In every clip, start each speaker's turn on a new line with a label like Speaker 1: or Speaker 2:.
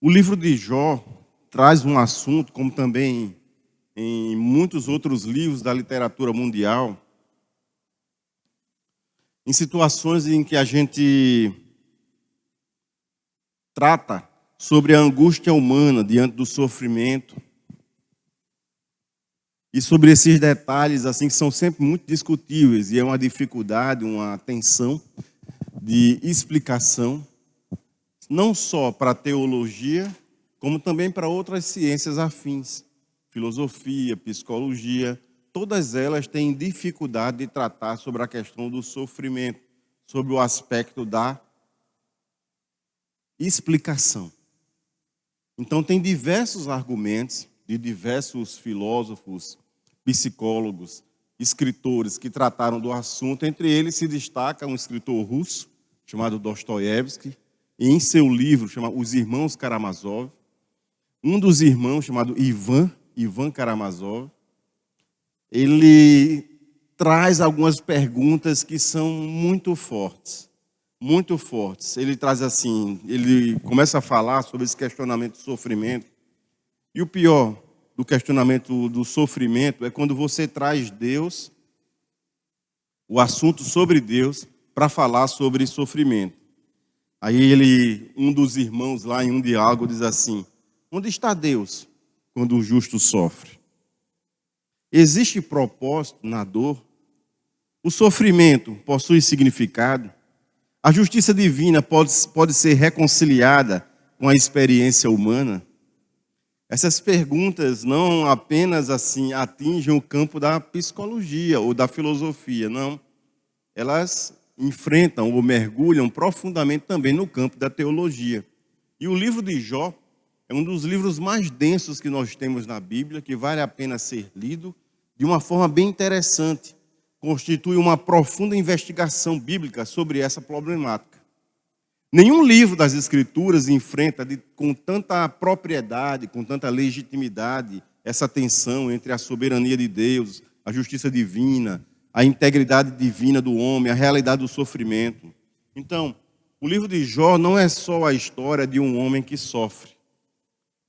Speaker 1: O livro de Jó traz um assunto, como também em muitos outros livros da literatura mundial, em situações em que a gente trata sobre a angústia humana diante do sofrimento e sobre esses detalhes assim que são sempre muito discutíveis e é uma dificuldade, uma tensão de explicação, não só para a teologia, como também para outras ciências afins, filosofia, psicologia, todas elas têm dificuldade de tratar sobre a questão do sofrimento, sobre o aspecto da explicação. Então, tem diversos argumentos de diversos filósofos, psicólogos, escritores que trataram do assunto. Entre eles se destaca um escritor russo chamado Dostoiévski, e em seu livro chamado Os Irmãos Karamazov, um dos irmãos chamado Ivan Karamazov, ele traz algumas perguntas que são muito fortes. Muito fortes. Ele traz assim, ele começa a falar sobre esse questionamento do sofrimento. E o pior do questionamento do sofrimento é quando você traz Deus, o assunto sobre Deus, para falar sobre sofrimento. Aí um dos irmãos lá em um diálogo diz assim: onde está Deus quando o justo sofre? Existe propósito na dor? O sofrimento possui significado? A justiça divina pode ser reconciliada com a experiência humana? Essas perguntas não apenas assim atingem o campo da psicologia ou da filosofia, não. Elas enfrentam ou mergulham profundamente também no campo da teologia. E o livro de Jó é um dos livros mais densos que nós temos na Bíblia, que vale a pena ser lido de uma forma bem interessante. Constitui uma profunda investigação bíblica sobre essa problemática. Nenhum livro das Escrituras enfrenta com tanta propriedade, com tanta legitimidade, essa tensão entre a soberania de Deus, a justiça divina, a integridade divina do homem, a realidade do sofrimento. Então, o livro de Jó não é só a história de um homem que sofre,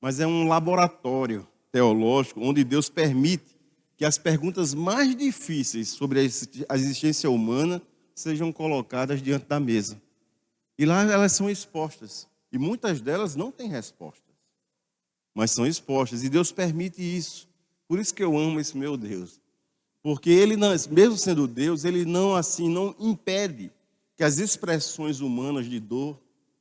Speaker 1: mas é um laboratório teológico onde Deus permite que as perguntas mais difíceis sobre a existência humana sejam colocadas diante da mesa. E lá elas são expostas. E muitas delas não têm respostas, mas são expostas. E Deus permite isso. Por isso que eu amo esse meu Deus. Porque Ele, não, mesmo sendo Deus, Ele não impede que as expressões humanas de dor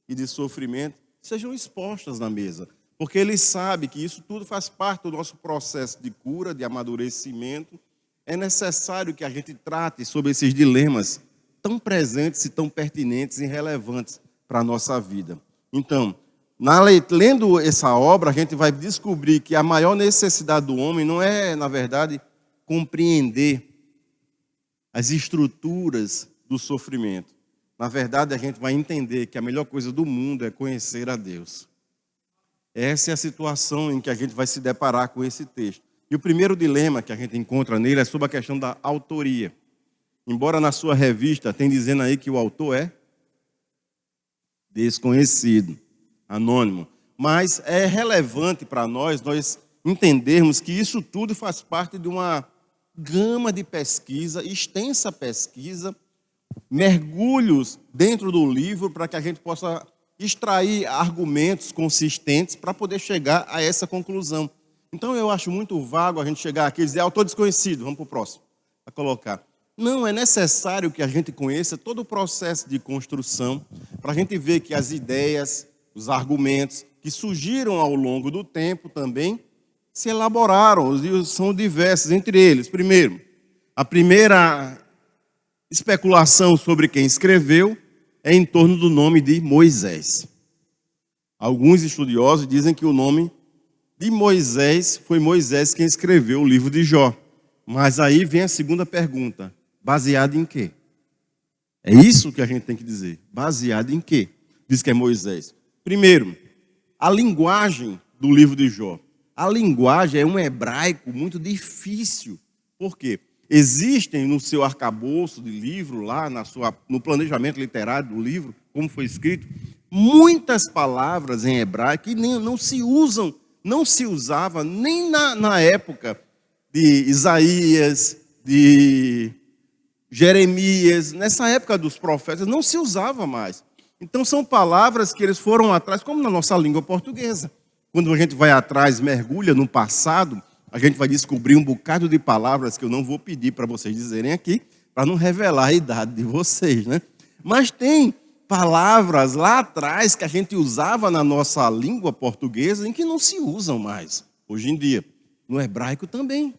Speaker 1: e de sofrimento sejam expostas na mesa. Porque Ele sabe que isso tudo faz parte do nosso processo de cura, de amadurecimento. É necessário que a gente trate sobre esses dilemas tão presentes e tão pertinentes e relevantes para a nossa vida. Então, lendo essa obra, a gente vai descobrir que a maior necessidade do homem não é, na verdade, compreender as estruturas do sofrimento. Na verdade, a gente vai entender que a melhor coisa do mundo é conhecer a Deus. Essa é a situação em que a gente vai se deparar com esse texto. E o primeiro dilema que a gente encontra nele é sobre a questão da autoria. Embora na sua revista tenha dizendo aí que o autor é desconhecido, anônimo. Mas é relevante para nós entendermos que isso tudo faz parte de uma gama de pesquisa, extensa pesquisa, mergulhos dentro do livro para que a gente possa extrair argumentos consistentes para poder chegar a essa conclusão. Então eu acho muito vago a gente chegar aqui e dizer autor desconhecido, vamos para o próximo, a colocar. Não, é necessário que a gente conheça todo o processo de construção para a gente ver que as ideias, os argumentos que surgiram ao longo do tempo também se elaboraram e são diversos entre eles. Primeiro, a primeira especulação sobre quem escreveu é em torno do nome de Moisés. Alguns estudiosos dizem que o nome de Moisés foi Moisés quem escreveu o livro de Jó. Mas aí vem a segunda pergunta: baseado em quê? É isso que a gente tem que dizer. Baseado em quê? Diz que é Moisés. Primeiro, a linguagem do livro de Jó. A linguagem é um hebraico muito difícil. Por quê? Existem no seu arcabouço de livro, lá no planejamento literário do livro, como foi escrito, muitas palavras em hebraico que não se usam, não se usava nem na época de Isaías, de Jeremias, nessa época dos profetas, não se usava mais. Então são palavras que eles foram atrás, como na nossa língua portuguesa. Quando a gente vai atrás, mergulha no passado, a gente vai descobrir um bocado de palavras que eu não vou pedir para vocês dizerem aqui, para não revelar a idade de vocês, né? Mas tem palavras lá atrás que a gente usava na nossa língua portuguesa em que não se usam mais hoje em dia. No hebraico também.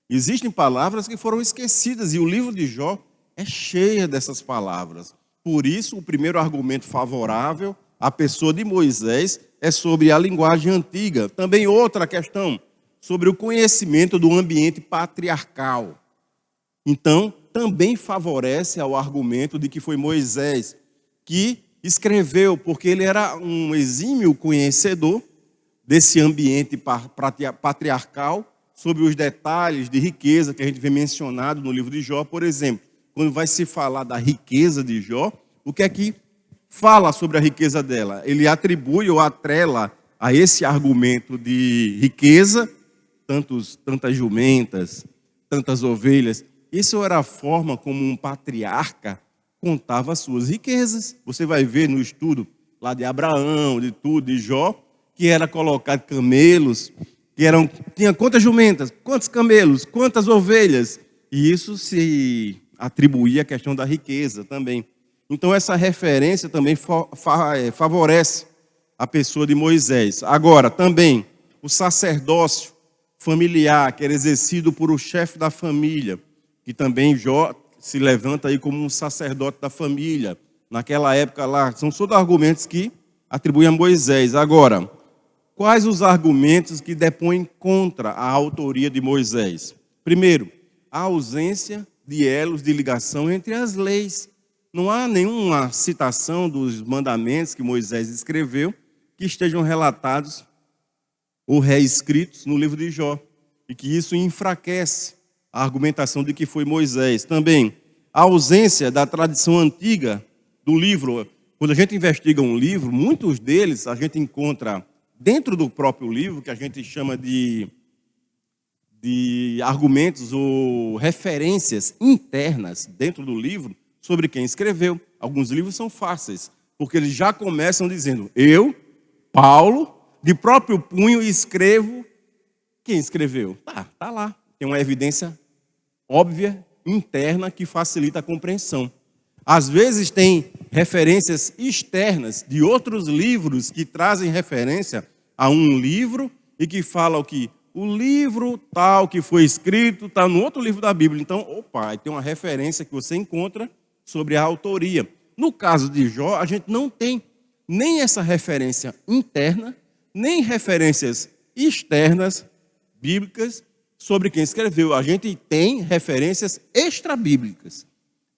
Speaker 1: Existem palavras que foram esquecidas e o livro de Jó é cheio dessas palavras. Por isso, o primeiro argumento favorável à pessoa de Moisés é sobre a linguagem antiga. Também outra questão, sobre o conhecimento do ambiente patriarcal. Então, também favorece ao argumento de que foi Moisés que escreveu, porque ele era um exímio conhecedor desse ambiente patriarcal, sobre os detalhes de riqueza que a gente vê mencionado no livro de Jó. Por exemplo, quando vai se falar da riqueza de Jó, o que é que fala sobre a riqueza dela? Ele atribui ou atrela a esse argumento de riqueza, tantas jumentas, tantas ovelhas. Isso era a forma como um patriarca contava as suas riquezas. Você vai ver no estudo lá de Abraão, de tudo, de Jó, que era colocado camelos, tinha quantas jumentas, quantos camelos, quantas ovelhas. E isso se atribuía à questão da riqueza também. Então essa referência também favorece a pessoa de Moisés. Agora, também, o sacerdócio familiar, que era exercido por o chefe da família, que também Jó se levanta aí como um sacerdote da família. Naquela época lá, são todos argumentos que atribuem a Moisés. Agora, quais os argumentos que depõem contra a autoria de Moisés? Primeiro, a ausência de elos de ligação entre as leis. Não há nenhuma citação dos mandamentos que Moisés escreveu que estejam relatados ou reescritos no livro de Jó. E que isso enfraquece a argumentação de que foi Moisés. Também, a ausência da tradição antiga do livro. Quando a gente investiga um livro, muitos deles a gente encontra dentro do próprio livro, que a gente chama de argumentos ou referências internas dentro do livro sobre quem escreveu. Alguns livros são fáceis, porque eles já começam dizendo: eu, Paulo, de próprio punho escrevo. Quem escreveu? Tá lá. Tem uma evidência óbvia, interna, que facilita a compreensão. Às vezes tem referências externas de outros livros que trazem referência a um livro e que falam que o livro tal que foi escrito está no outro livro da Bíblia. Então, tem uma referência que você encontra sobre a autoria. No caso de Jó, a gente não tem nem essa referência interna, nem referências externas bíblicas sobre quem escreveu. A gente tem referências extrabíblicas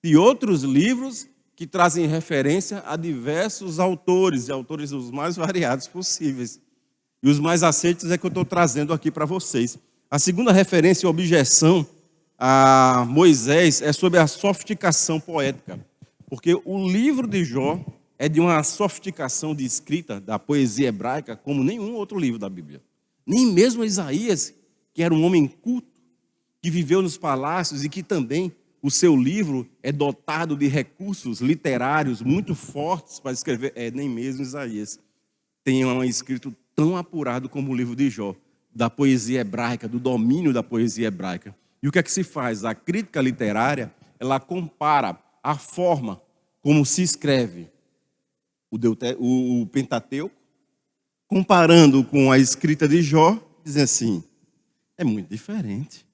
Speaker 1: de outros livros que trazem referência a diversos autores, e autores os mais variados possíveis. E os mais aceitos é que eu estou trazendo aqui para vocês. A segunda referência e objeção a Moisés é sobre a sofisticação poética. Porque o livro de Jó é de uma sofisticação de escrita da poesia hebraica como nenhum outro livro da Bíblia. Nem mesmo Isaías, que era um homem culto, que viveu nos palácios e que também o seu livro é dotado de recursos literários muito fortes para escrever. Nem mesmo Isaías tem um escrito tão apurado como o livro de Jó, da poesia hebraica, do domínio da poesia hebraica. E o que é que se faz? A crítica literária, ela compara a forma como se escreve o Pentateuco, comparando com a escrita de Jó, dizem assim: é muito diferente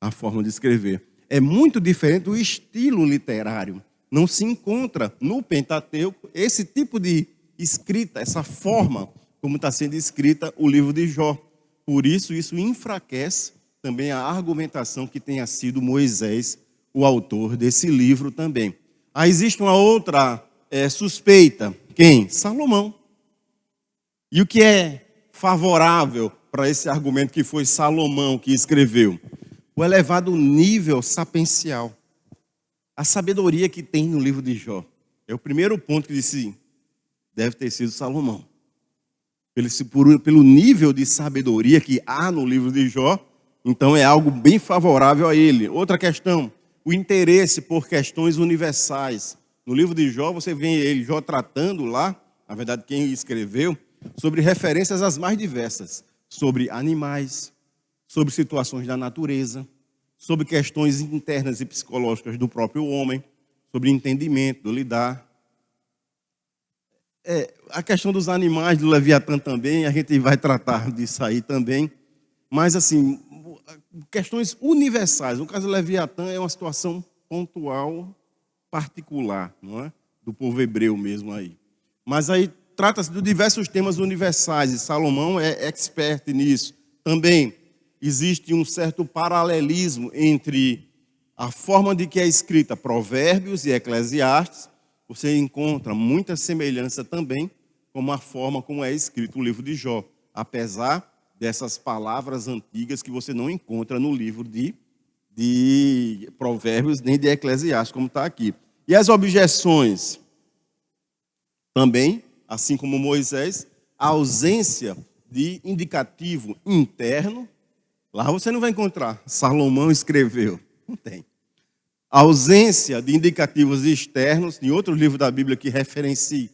Speaker 1: a forma de escrever. É muito diferente o estilo literário. Não se encontra no Pentateuco esse tipo de escrita, essa forma como está sendo escrita o livro de Jó. Por isso enfraquece também a argumentação que tenha sido Moisés o autor desse livro também. Existe uma outra suspeita. Quem? Salomão. E o que é favorável para esse argumento que foi Salomão que escreveu? O elevado nível sapiencial. A sabedoria que tem no livro de Jó. É o primeiro ponto que disse: deve ter sido Salomão. Pelo nível de sabedoria que há no livro de Jó, então é algo bem favorável a ele. Outra questão, o interesse por questões universais. No livro de Jó, você vê ele, Jó, tratando lá, na verdade quem escreveu, sobre referências as mais diversas, sobre animais, sobre situações da natureza, sobre questões internas e psicológicas do próprio homem, sobre entendimento, do lidar. A questão dos animais, do Leviatã também, a gente vai tratar disso aí também. Mas, assim, questões universais. No caso do Leviatã é uma situação pontual, particular, não é? Do povo hebreu mesmo aí. Mas aí trata-se de diversos temas universais, e Salomão é expert nisso. Também existe um certo paralelismo entre a forma de que é escrita Provérbios e Eclesiastes. Você encontra muita semelhança também com a forma como é escrito o livro de Jó, apesar dessas palavras antigas que você não encontra no livro de Provérbios nem de Eclesiastes, como está aqui. E as objeções também, assim como Moisés, a ausência de indicativo interno, lá você não vai encontrar. Salomão escreveu, não tem. A ausência de indicativos externos, em outro livro da Bíblia que referencie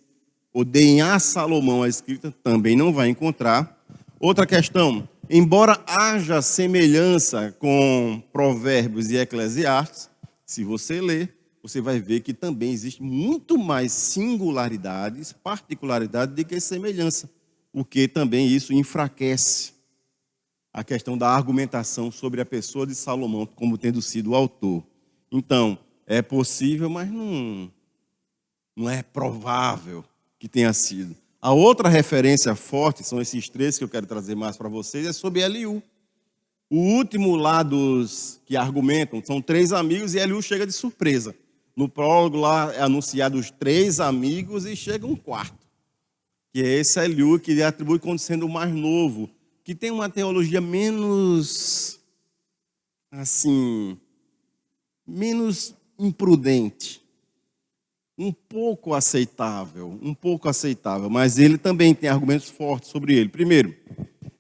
Speaker 1: ou deem a Salomão a escrita, também não vai encontrar. Outra questão, embora haja semelhança com Provérbios e Eclesiastes, se você ler, você vai ver que também existe muito mais singularidades, particularidades do que semelhança, o que também isso enfraquece a questão da argumentação sobre a pessoa de Salomão como tendo sido o autor. Então, é possível, mas não é provável que tenha sido. A outra referência forte, são esses três que eu quero trazer mais para vocês, é sobre Eliú. O último lá dos que argumentam, são três amigos e Eliú chega de surpresa. No prólogo lá é anunciado os três amigos e chega um quarto, que é esse Eliú, que ele atribui como sendo o mais novo, que tem uma teologia menos imprudente, um pouco aceitável, mas ele também tem argumentos fortes sobre ele. Primeiro,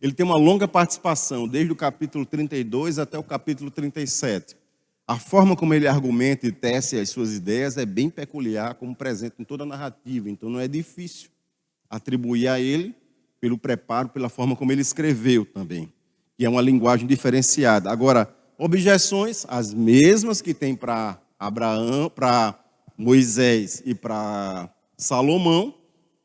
Speaker 1: ele tem uma longa participação, desde o capítulo 32 até o capítulo 37. A forma como ele argumenta e tece as suas ideias é bem peculiar, como presente em toda a narrativa, então não é difícil atribuir a ele pelo preparo, pela forma como ele escreveu também, que é uma linguagem diferenciada. Agora, objeções, as mesmas que tem para Abraão, para Moisés e para Salomão,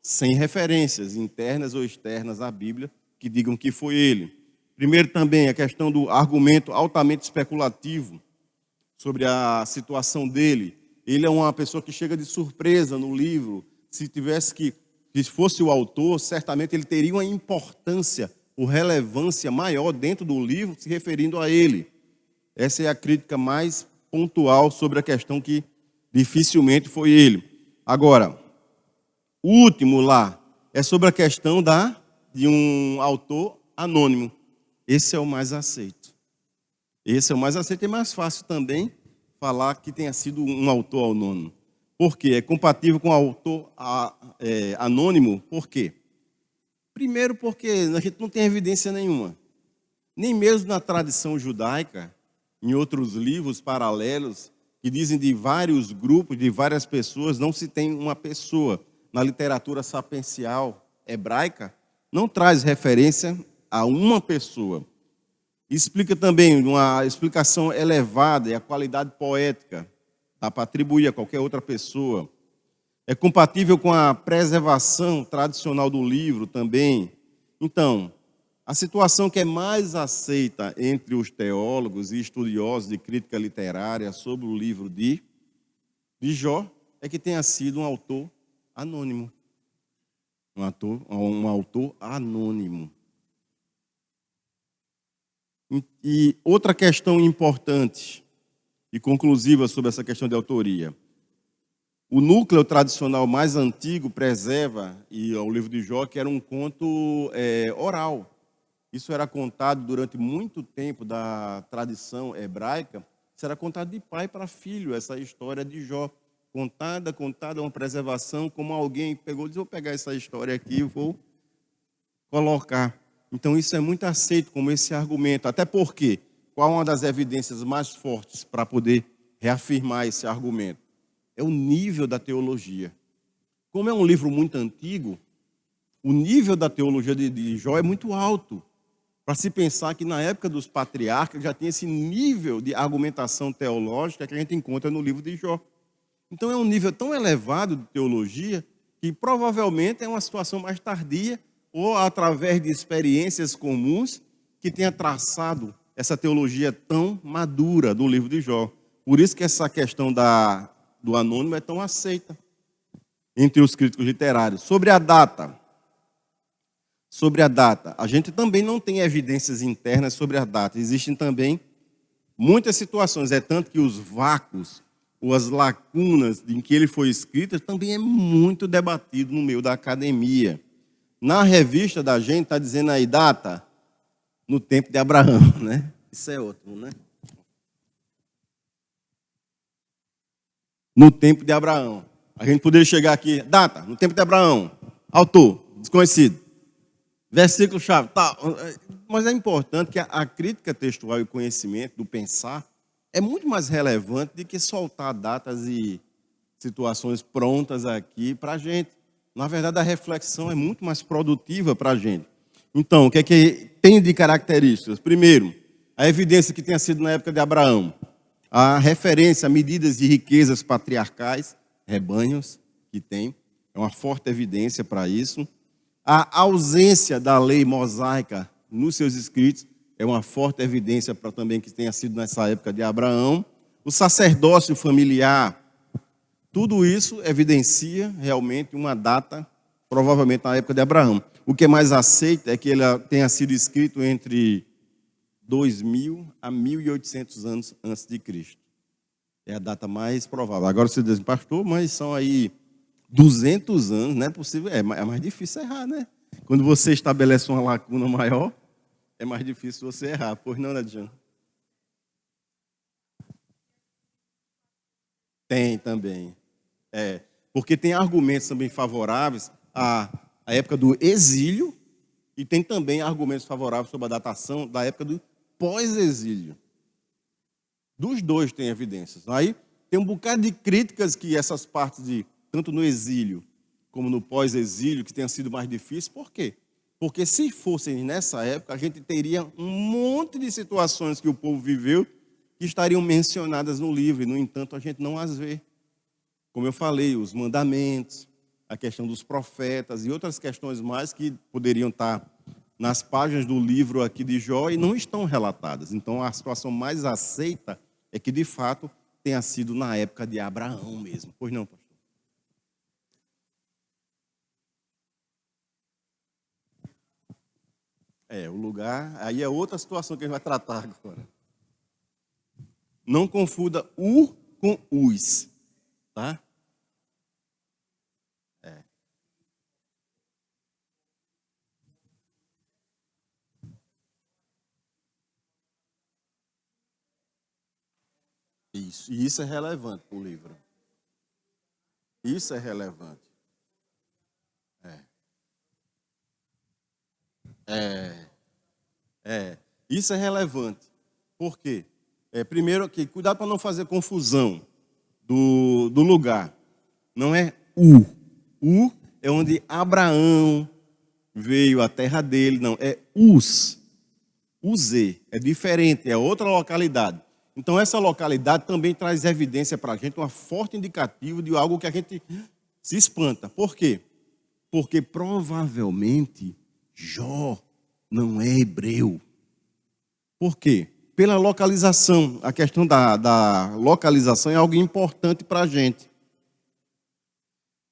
Speaker 1: sem referências internas ou externas à Bíblia que digam que foi ele. Primeiro também a questão do argumento altamente especulativo sobre a situação dele. Ele é uma pessoa que chega de surpresa no livro. Se fosse o autor, certamente ele teria uma importância ou relevância maior dentro do livro, se referindo a ele. Essa é a crítica mais pontual sobre a questão que dificilmente foi ele. Agora, o último lá é sobre a questão de um autor anônimo. Esse é o mais aceito. Esse é o mais aceito e é mais fácil também falar que tenha sido um autor anônimo. Por quê? É compatível com o autor anônimo. Por quê? Primeiro porque a gente não tem evidência nenhuma. Nem mesmo na tradição judaica, em outros livros paralelos, que dizem de vários grupos, de várias pessoas, não se tem uma pessoa. Na literatura sapiencial hebraica, não traz referência a uma pessoa. Explica também uma explicação elevada e a qualidade poética, dá para atribuir a qualquer outra pessoa. É compatível com a preservação tradicional do livro também. Então, a situação que é mais aceita entre os teólogos e estudiosos de crítica literária sobre o livro de Jó é que tenha sido um autor anônimo. Um autor anônimo. E outra questão importante e conclusiva sobre essa questão de autoria. O núcleo tradicional mais antigo preserva, e o livro de Jó, que era um conto oral. Isso era contado durante muito tempo da tradição hebraica. Isso era contado de pai para filho, essa história de Jó, contada, uma preservação, como alguém pegou e disse, vou pegar essa história aqui e vou colocar. Então, isso é muito aceito como esse argumento. Até porque, qual é uma das evidências mais fortes para poder reafirmar esse argumento? É o nível da teologia. Como é um livro muito antigo, o nível da teologia de Jó é muito alto. Para se pensar que na época dos patriarcas já tinha esse nível de argumentação teológica que a gente encontra no livro de Jó. Então é um nível tão elevado de teologia que provavelmente é uma situação mais tardia ou através de experiências comuns que tenha traçado essa teologia tão madura do livro de Jó. Por isso que essa questão do anônimo é tão aceita entre os críticos literários. Sobre a data, a gente também não tem evidências internas sobre a data. Existem também muitas situações, é tanto que os vácuos ou as lacunas em que ele foi escrito também é muito debatido no meio da academia. Na revista da gente está dizendo aí data no tempo de Abraão, né? Isso é ótimo, né? No tempo de Abraão. A gente poderia chegar aqui, data, no tempo de Abraão, autor, desconhecido. Versículo-chave, tal. Mas é importante que a crítica textual e o conhecimento do pensar é muito mais relevante do que soltar datas e situações prontas aqui para a gente. Na verdade, a reflexão é muito mais produtiva para a gente. Então, o que é que tem de características? Primeiro, a evidência que tenha sido na época de Abraão. A referência a medidas de riquezas patriarcais, rebanhos que tem, é uma forte evidência para isso. A ausência da lei mosaica nos seus escritos é uma forte evidência para também que tenha sido nessa época de Abraão. O sacerdócio familiar, tudo isso evidencia realmente uma data, provavelmente na época de Abraão. O que é mais aceito é que ele tenha sido escrito entre 2000 a 1800 anos antes de Cristo. É a data mais provável. Agora você diz, pastor, mas são aí 200 anos, não é possível. É mais difícil errar, né? Quando você estabelece uma lacuna maior, é mais difícil você errar. Pois não, Nadjane? Tem também. Porque tem argumentos também favoráveis à época do exílio e tem também argumentos favoráveis sobre a datação da época do pós-exílio. Dos dois tem evidências. Aí tem um bocado de críticas que essas partes tanto no exílio como no pós-exílio, que tenha sido mais difícil. Por quê? Porque se fossem nessa época, a gente teria um monte de situações que o povo viveu que estariam mencionadas no livro, e, no entanto, a gente não as vê. Como eu falei, os mandamentos, a questão dos profetas e outras questões mais que poderiam estar nas páginas do livro aqui de Jó e não estão relatadas. Então, a situação mais aceita é que, de fato, tenha sido na época de Abraão mesmo. Pois não, pastor? O lugar, aí é outra situação que a gente vai tratar agora. Não confunda o com os, tá? Isso, e isso é relevante para o livro. Isso é relevante. Isso é relevante. Por quê? Primeiro aqui, cuidado para não fazer confusão do lugar. Não é U. U é onde Abraão veio, a terra dele. Não, é Uz. Uzê. É diferente, é outra localidade. Então, essa localidade também traz evidência para a gente, uma forte indicativa de algo que a gente se espanta. Por quê? Porque provavelmente Jó não é hebreu. Por quê? Pela localização. A questão da localização é algo importante para a gente.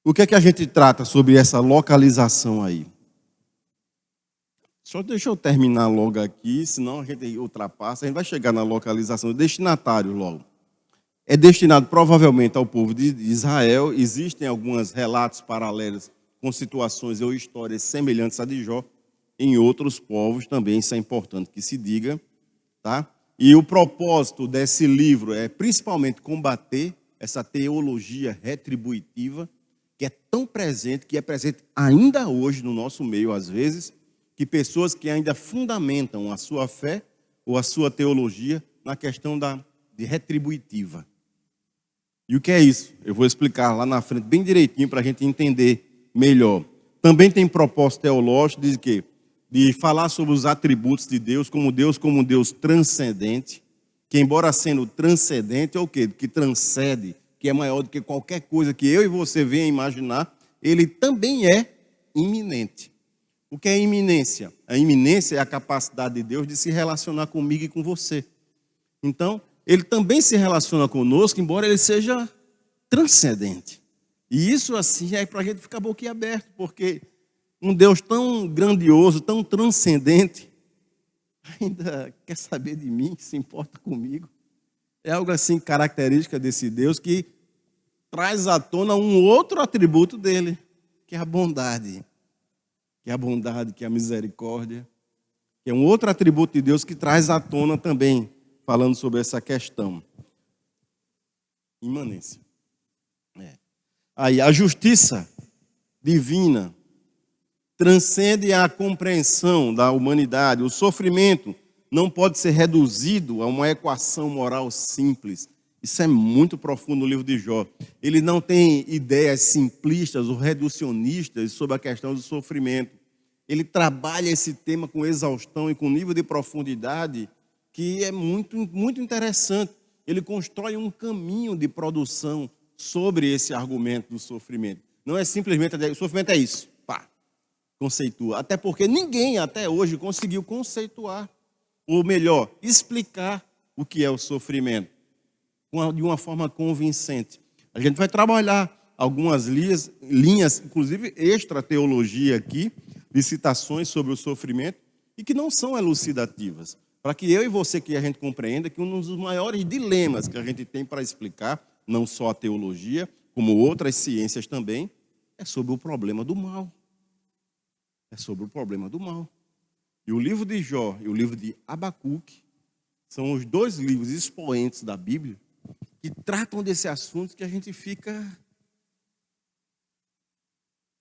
Speaker 1: O que é que a gente trata sobre essa localização aí? Só deixa eu terminar logo aqui, senão a gente ultrapassa. A gente vai chegar na localização do destinatário logo. É destinado provavelmente ao povo de Israel. Existem alguns relatos paralelos com situações ou histórias semelhantes à de Jó em outros povos também. Isso é importante que se diga, tá? E o propósito desse livro é principalmente combater essa teologia retributiva, que é tão presente, que é presente ainda hoje no nosso meio, às vezes, que pessoas que ainda fundamentam a sua fé ou a sua teologia na questão de retributiva. E o que é isso? Eu vou explicar lá na frente bem direitinho para a gente entender melhor. Também tem propósito teológico de quê? De falar sobre os atributos de Deus como um Deus transcendente, que embora sendo transcendente, é o quê? Que transcende, que é maior do que qualquer coisa que eu e você venha imaginar, ele também é iminente. O que é iminência? A iminência é a capacidade de Deus de se relacionar comigo e com você. Então, ele também se relaciona conosco, embora ele seja transcendente. E isso, assim, é para a gente ficar boquiaberto, porque um Deus tão grandioso, tão transcendente, ainda quer saber de mim, se importa comigo. É algo assim, característica desse Deus, que traz à tona um outro atributo dele, que é a bondade. Que é a bondade, que é a misericórdia. Que é um outro atributo de Deus que traz à tona também, falando sobre essa questão. Imanência. Aí, a justiça divina transcende a compreensão da humanidade. O sofrimento não pode ser reduzido a uma equação moral simples. Isso é muito profundo no livro de Jó. Ele não tem ideias simplistas ou reducionistas sobre a questão do sofrimento. Ele trabalha esse tema com exaustão e com nível de profundidade que é muito, muito interessante. Ele constrói um caminho de produção sobre esse argumento do sofrimento. Não é simplesmente, o sofrimento é isso, pá, conceitua. Até porque ninguém até hoje conseguiu conceituar, ou melhor, explicar o que é o sofrimento de uma forma convincente. A gente vai trabalhar algumas linhas, inclusive extra-teologia aqui, de citações sobre o sofrimento, e que não são elucidativas. Para que eu e você que a gente compreenda que um dos maiores dilemas que a gente tem para explicar, não só a teologia, como outras ciências também, é sobre o problema do mal. É sobre o problema do mal. E o livro de Jó e o livro de Abacuque são os dois livros expoentes da Bíblia que tratam desse assunto que a gente fica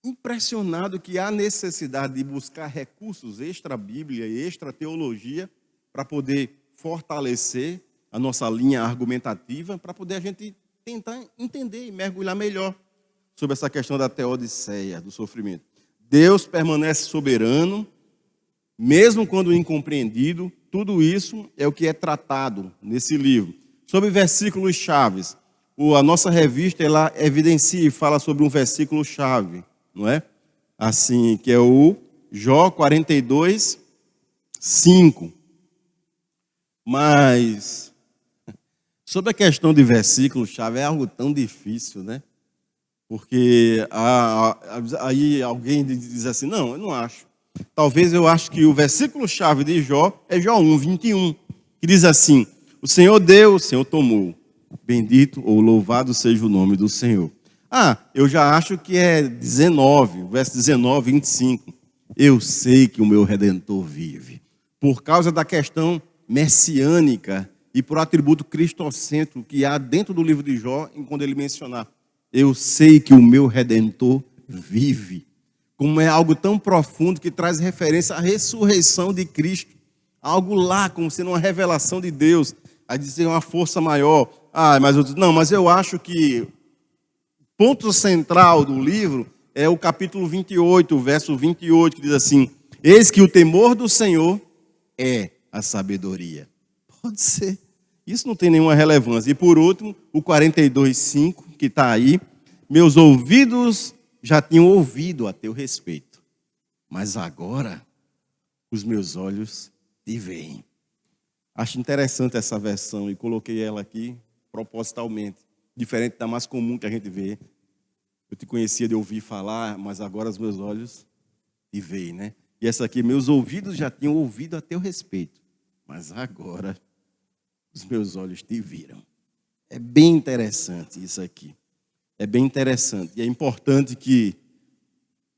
Speaker 1: impressionado que há necessidade de buscar recursos extra-bíblia e extra-teologia para poder fortalecer a nossa linha argumentativa, para poder a gente tentar entender e mergulhar melhor sobre essa questão da teodiceia, do sofrimento. Deus permanece soberano, mesmo quando incompreendido. Tudo isso é o que é tratado nesse livro. Sobre versículos chaves, a nossa revista ela evidencia e fala sobre um versículo chave, não é? Assim, que é o Jó 42, 5. Mas sobre a questão de versículo-chave é algo tão difícil, né? Porque aí alguém diz assim, não, eu não acho. Talvez eu acho que o versículo-chave de Jó é Jó 1, 21, que diz assim, o Senhor deu, o Senhor tomou. Bendito ou louvado seja o nome do Senhor. Eu já acho que é 19, verso 19, 25. Eu sei que o meu Redentor vive. Por causa da questão messiânica e por atributo cristocêntrico que há dentro do livro de Jó, quando ele mencionar, eu sei que o meu Redentor vive. Como é algo tão profundo que traz referência à ressurreição de Cristo. Algo lá, como sendo uma revelação de Deus, a dizer uma força maior. Mas eu acho que o ponto central do livro é o capítulo 28, o verso 28, que diz assim, eis que o temor do Senhor é a sabedoria. Pode ser. Isso não tem nenhuma relevância. E por último, o 42:5, que está aí. Meus ouvidos já tinham ouvido a teu respeito, mas agora os meus olhos te veem. Acho interessante essa versão e coloquei ela aqui propositalmente. Diferente da mais comum que a gente vê. Eu te conhecia de ouvir falar, mas agora os meus olhos te veem, né? E essa aqui, meus ouvidos já tinham ouvido a teu respeito, mas agora os meus olhos te viram. É bem interessante isso aqui. É bem interessante. E é importante que,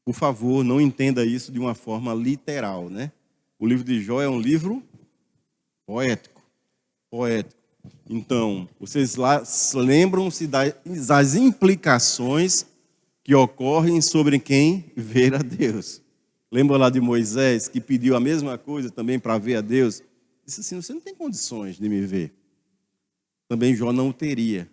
Speaker 1: por favor, não entenda isso de uma forma literal, né? O livro de Jó é um livro poético. Poético. Então, vocês lá lembram-se das implicações que ocorrem sobre quem ver a Deus. Lembra lá de Moisés, que pediu a mesma coisa também para ver a Deus? Disse assim, você não tem condições de me ver. Também Jó não teria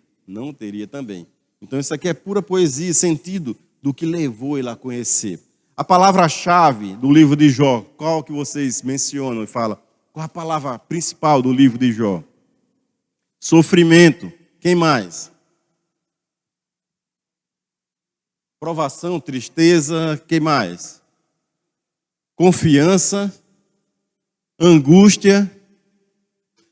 Speaker 1: também. Então isso aqui é pura poesia, sentido do que levou ele a conhecer. A palavra-chave do livro de Jó, qual que vocês mencionam e falam? Qual a palavra principal do livro de Jó? Sofrimento. Quem mais? Provação, tristeza. Quem mais? Confiança, angústia.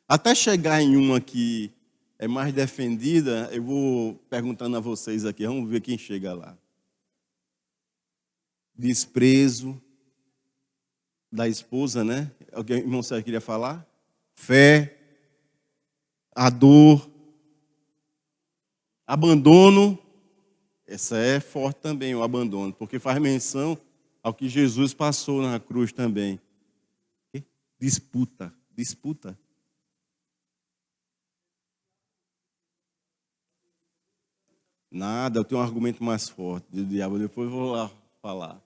Speaker 1: Até chegar em uma que é mais defendida, eu vou perguntando a vocês aqui, vamos ver quem chega lá. Desprezo da esposa, né? Alguém, irmão, você queria falar? Fé, a dor, abandono. Essa é forte também, o abandono, porque faz menção ao que Jesus passou na cruz também. Disputa. Nada, eu tenho um argumento mais forte do diabo, depois eu vou lá falar.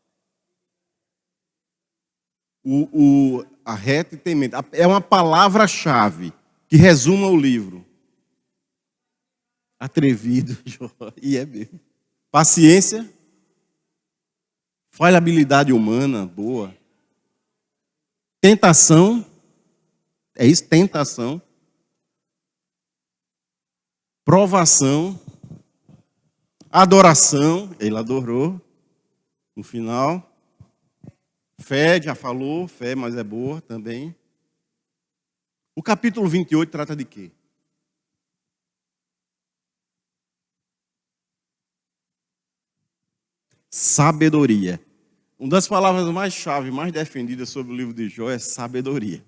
Speaker 1: A reta e temente é uma palavra-chave que resuma o livro. Atrevido, e é mesmo. Paciência, falhabilidade humana, boa. Tentação, é isso, tentação. Provação. Adoração, ele adorou. No final. Fé, já falou, fé, mas é boa também. O capítulo 28 trata de quê? Sabedoria. Uma das palavras mais chave, mais defendidas sobre o livro de Jó é sabedoria.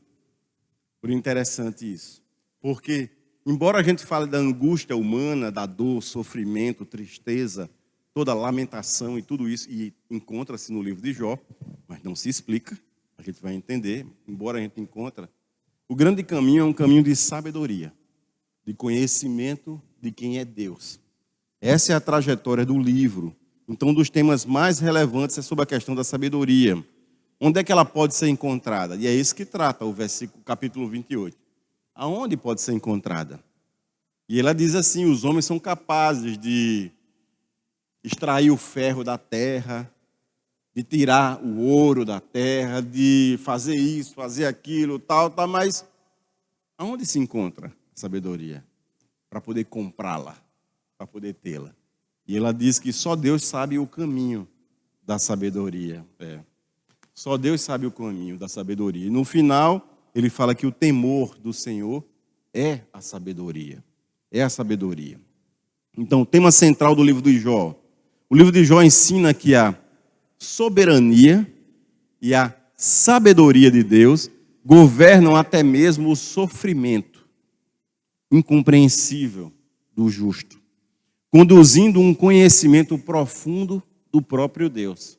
Speaker 1: Por interessante isso. Porque, embora a gente fale da angústia humana, da dor, sofrimento, tristeza, toda lamentação e tudo isso, e encontra-se no livro de Jó, mas não se explica, a gente vai entender, embora a gente encontre. O grande caminho é um caminho de sabedoria, de conhecimento de quem é Deus. Essa é a trajetória do livro. Então, um dos temas mais relevantes é sobre a questão da sabedoria. Onde é que ela pode ser encontrada? E é isso que trata o capítulo 28. Aonde pode ser encontrada? E ela diz assim, os homens são capazes de extrair o ferro da terra, de tirar o ouro da terra, de fazer isso, fazer aquilo, tal, mas aonde se encontra a sabedoria? Para poder comprá-la, para poder tê-la. E ela diz que só Deus sabe o caminho da sabedoria. Só Deus sabe o caminho da sabedoria. E no final, ele fala que o temor do Senhor é a sabedoria. É a sabedoria. Então, o tema central do livro de Jó. O livro de Jó ensina que a soberania e a sabedoria de Deus governam até mesmo o sofrimento incompreensível do justo, conduzindo um conhecimento profundo do próprio Deus.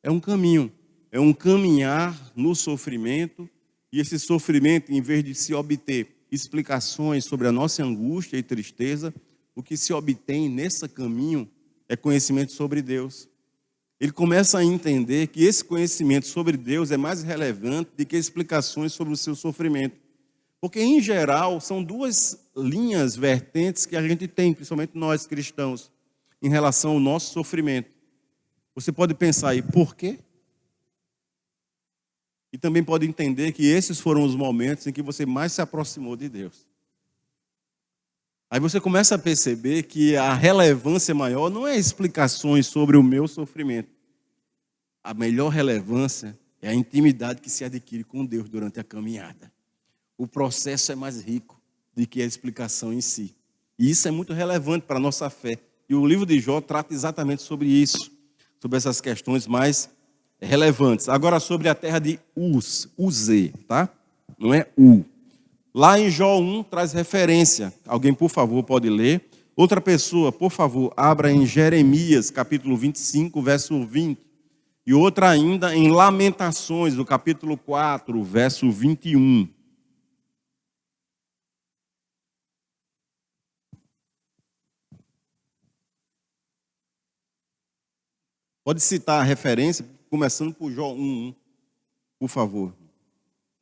Speaker 1: É um caminho, é um caminhar no sofrimento, e esse sofrimento, em vez de se obter explicações sobre a nossa angústia e tristeza, o que se obtém nesse caminho é conhecimento sobre Deus. Ele começa a entender que esse conhecimento sobre Deus é mais relevante do que explicações sobre o seu sofrimento. Porque, em geral, são duas linhas vertentes que a gente tem, principalmente nós cristãos, em relação ao nosso sofrimento. Você pode pensar aí, por quê? E também pode entender que esses foram os momentos em que você mais se aproximou de Deus. Aí você começa a perceber que a relevância maior não é explicações sobre o meu sofrimento. A melhor relevância é a intimidade que se adquire com Deus durante a caminhada. O processo é mais rico do que a explicação em si. E isso é muito relevante para a nossa fé. E o livro de Jó trata exatamente sobre isso, sobre essas questões mais relevantes. Agora sobre a terra de Uz, Uzê, tá? Não é U. Lá em Jó 1 traz referência. Alguém, por favor, pode ler. Outra pessoa, por favor, abra em Jeremias, capítulo 25, verso 20. E outra ainda em Lamentações, do capítulo 4, verso 21. Pode citar a referência, começando por Jó 1:1, por favor.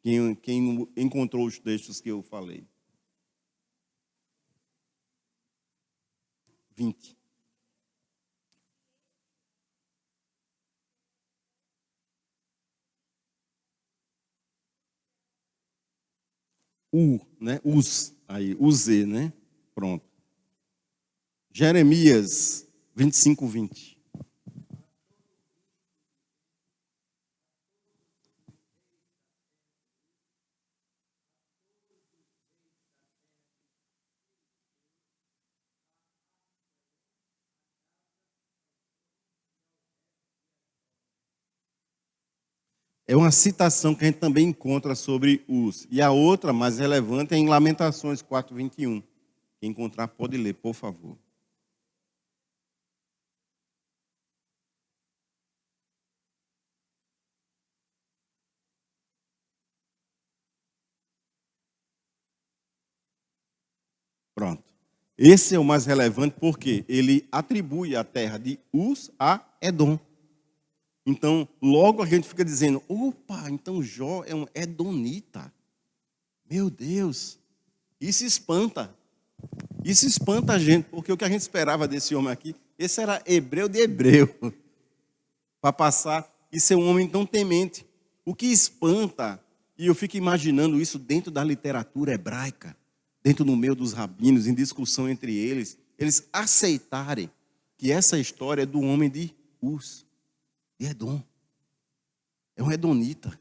Speaker 1: Quem encontrou os textos que eu falei. 20. Né? Aí, Z, né? Pronto. Jeremias 25:20. É uma citação que a gente também encontra sobre os. E a outra, mais relevante, é em Lamentações 4:21. Quem encontrar pode ler, por favor. Pronto. Esse é o mais relevante porque ele atribui a terra de Uz a Edom. Então, logo a gente fica dizendo, opa, então Jó é um edonita. Meu Deus, isso espanta. Isso espanta a gente, porque o que a gente esperava desse homem aqui, esse era hebreu de hebreu, para passar e ser um homem tão temente. O que espanta, e eu fico imaginando isso dentro da literatura hebraica, dentro do meio dos rabinos, em discussão entre eles aceitarem que essa história é do homem de Uz, de Edom. É um edonita.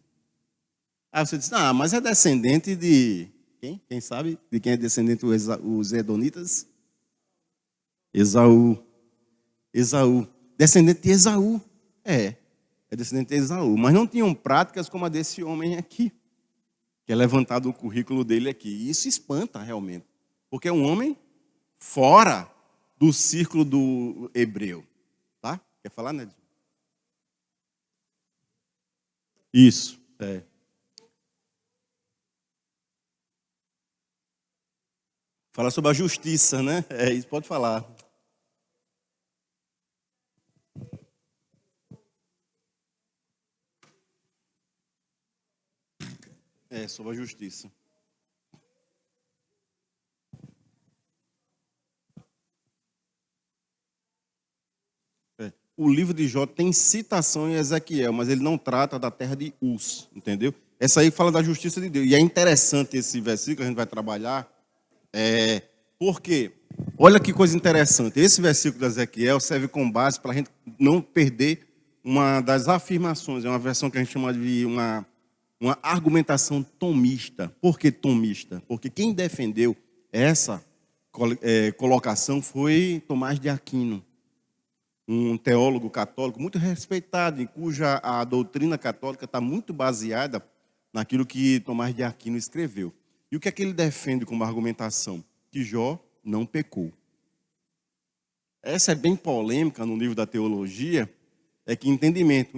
Speaker 1: Aí você diz, mas é descendente de quem? Quem sabe de quem é descendente os edonitas? Esaú. Descendente de Esaú. É descendente de Esaú. Mas não tinham práticas como a desse homem aqui, que é levantado o currículo dele aqui. E isso espanta realmente, porque é um homem fora do círculo do hebreu. Tá? Quer falar, Ned? Isso, Fala sobre a justiça, né? Isso pode falar. Sobre a justiça. O livro de Jó tem citação em Ezequiel, mas ele não trata da terra de Uz, entendeu? Essa aí fala da justiça de Deus. E é interessante esse versículo que a gente vai trabalhar, porque, olha que coisa interessante, esse versículo de Ezequiel serve como base para a gente não perder uma das afirmações, é uma versão que a gente chama de uma argumentação tomista. Por que tomista? Porque quem defendeu essa colocação foi Tomás de Aquino, um teólogo católico muito respeitado, em cuja a doutrina católica está muito baseada naquilo que Tomás de Aquino escreveu. E o que é que ele defende como argumentação? Que Jó não pecou. Essa é bem polêmica no livro da teologia, é que o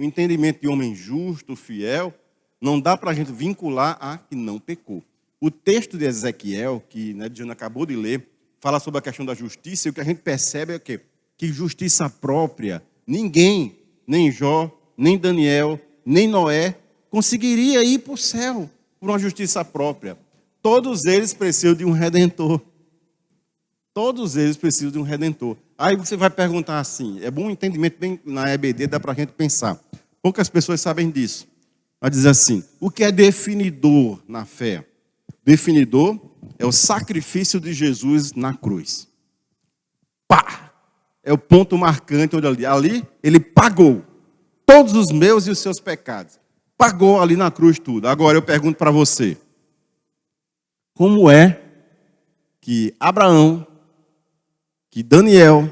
Speaker 1: entendimento de homem justo, fiel, não dá para a gente vincular a que não pecou. O texto de Ezequiel, que Diana acabou de ler, fala sobre a questão da justiça, e o que a gente percebe é que justiça própria, ninguém, nem Jó, nem Daniel, nem Noé, conseguiria ir para o céu por uma justiça própria. Todos eles precisam de um redentor. Todos eles precisam de um redentor. Aí você vai perguntar assim, é bom entendimento bem na EBD, dá para a gente pensar. Poucas pessoas sabem disso. Vai dizer assim, o que é definidor na fé? Definidor é o sacrifício de Jesus na cruz. Pá! É o ponto marcante onde ali ele pagou todos os meus e os seus pecados. Pagou ali na cruz tudo. Agora eu pergunto para você, como é que Abraão, que Daniel,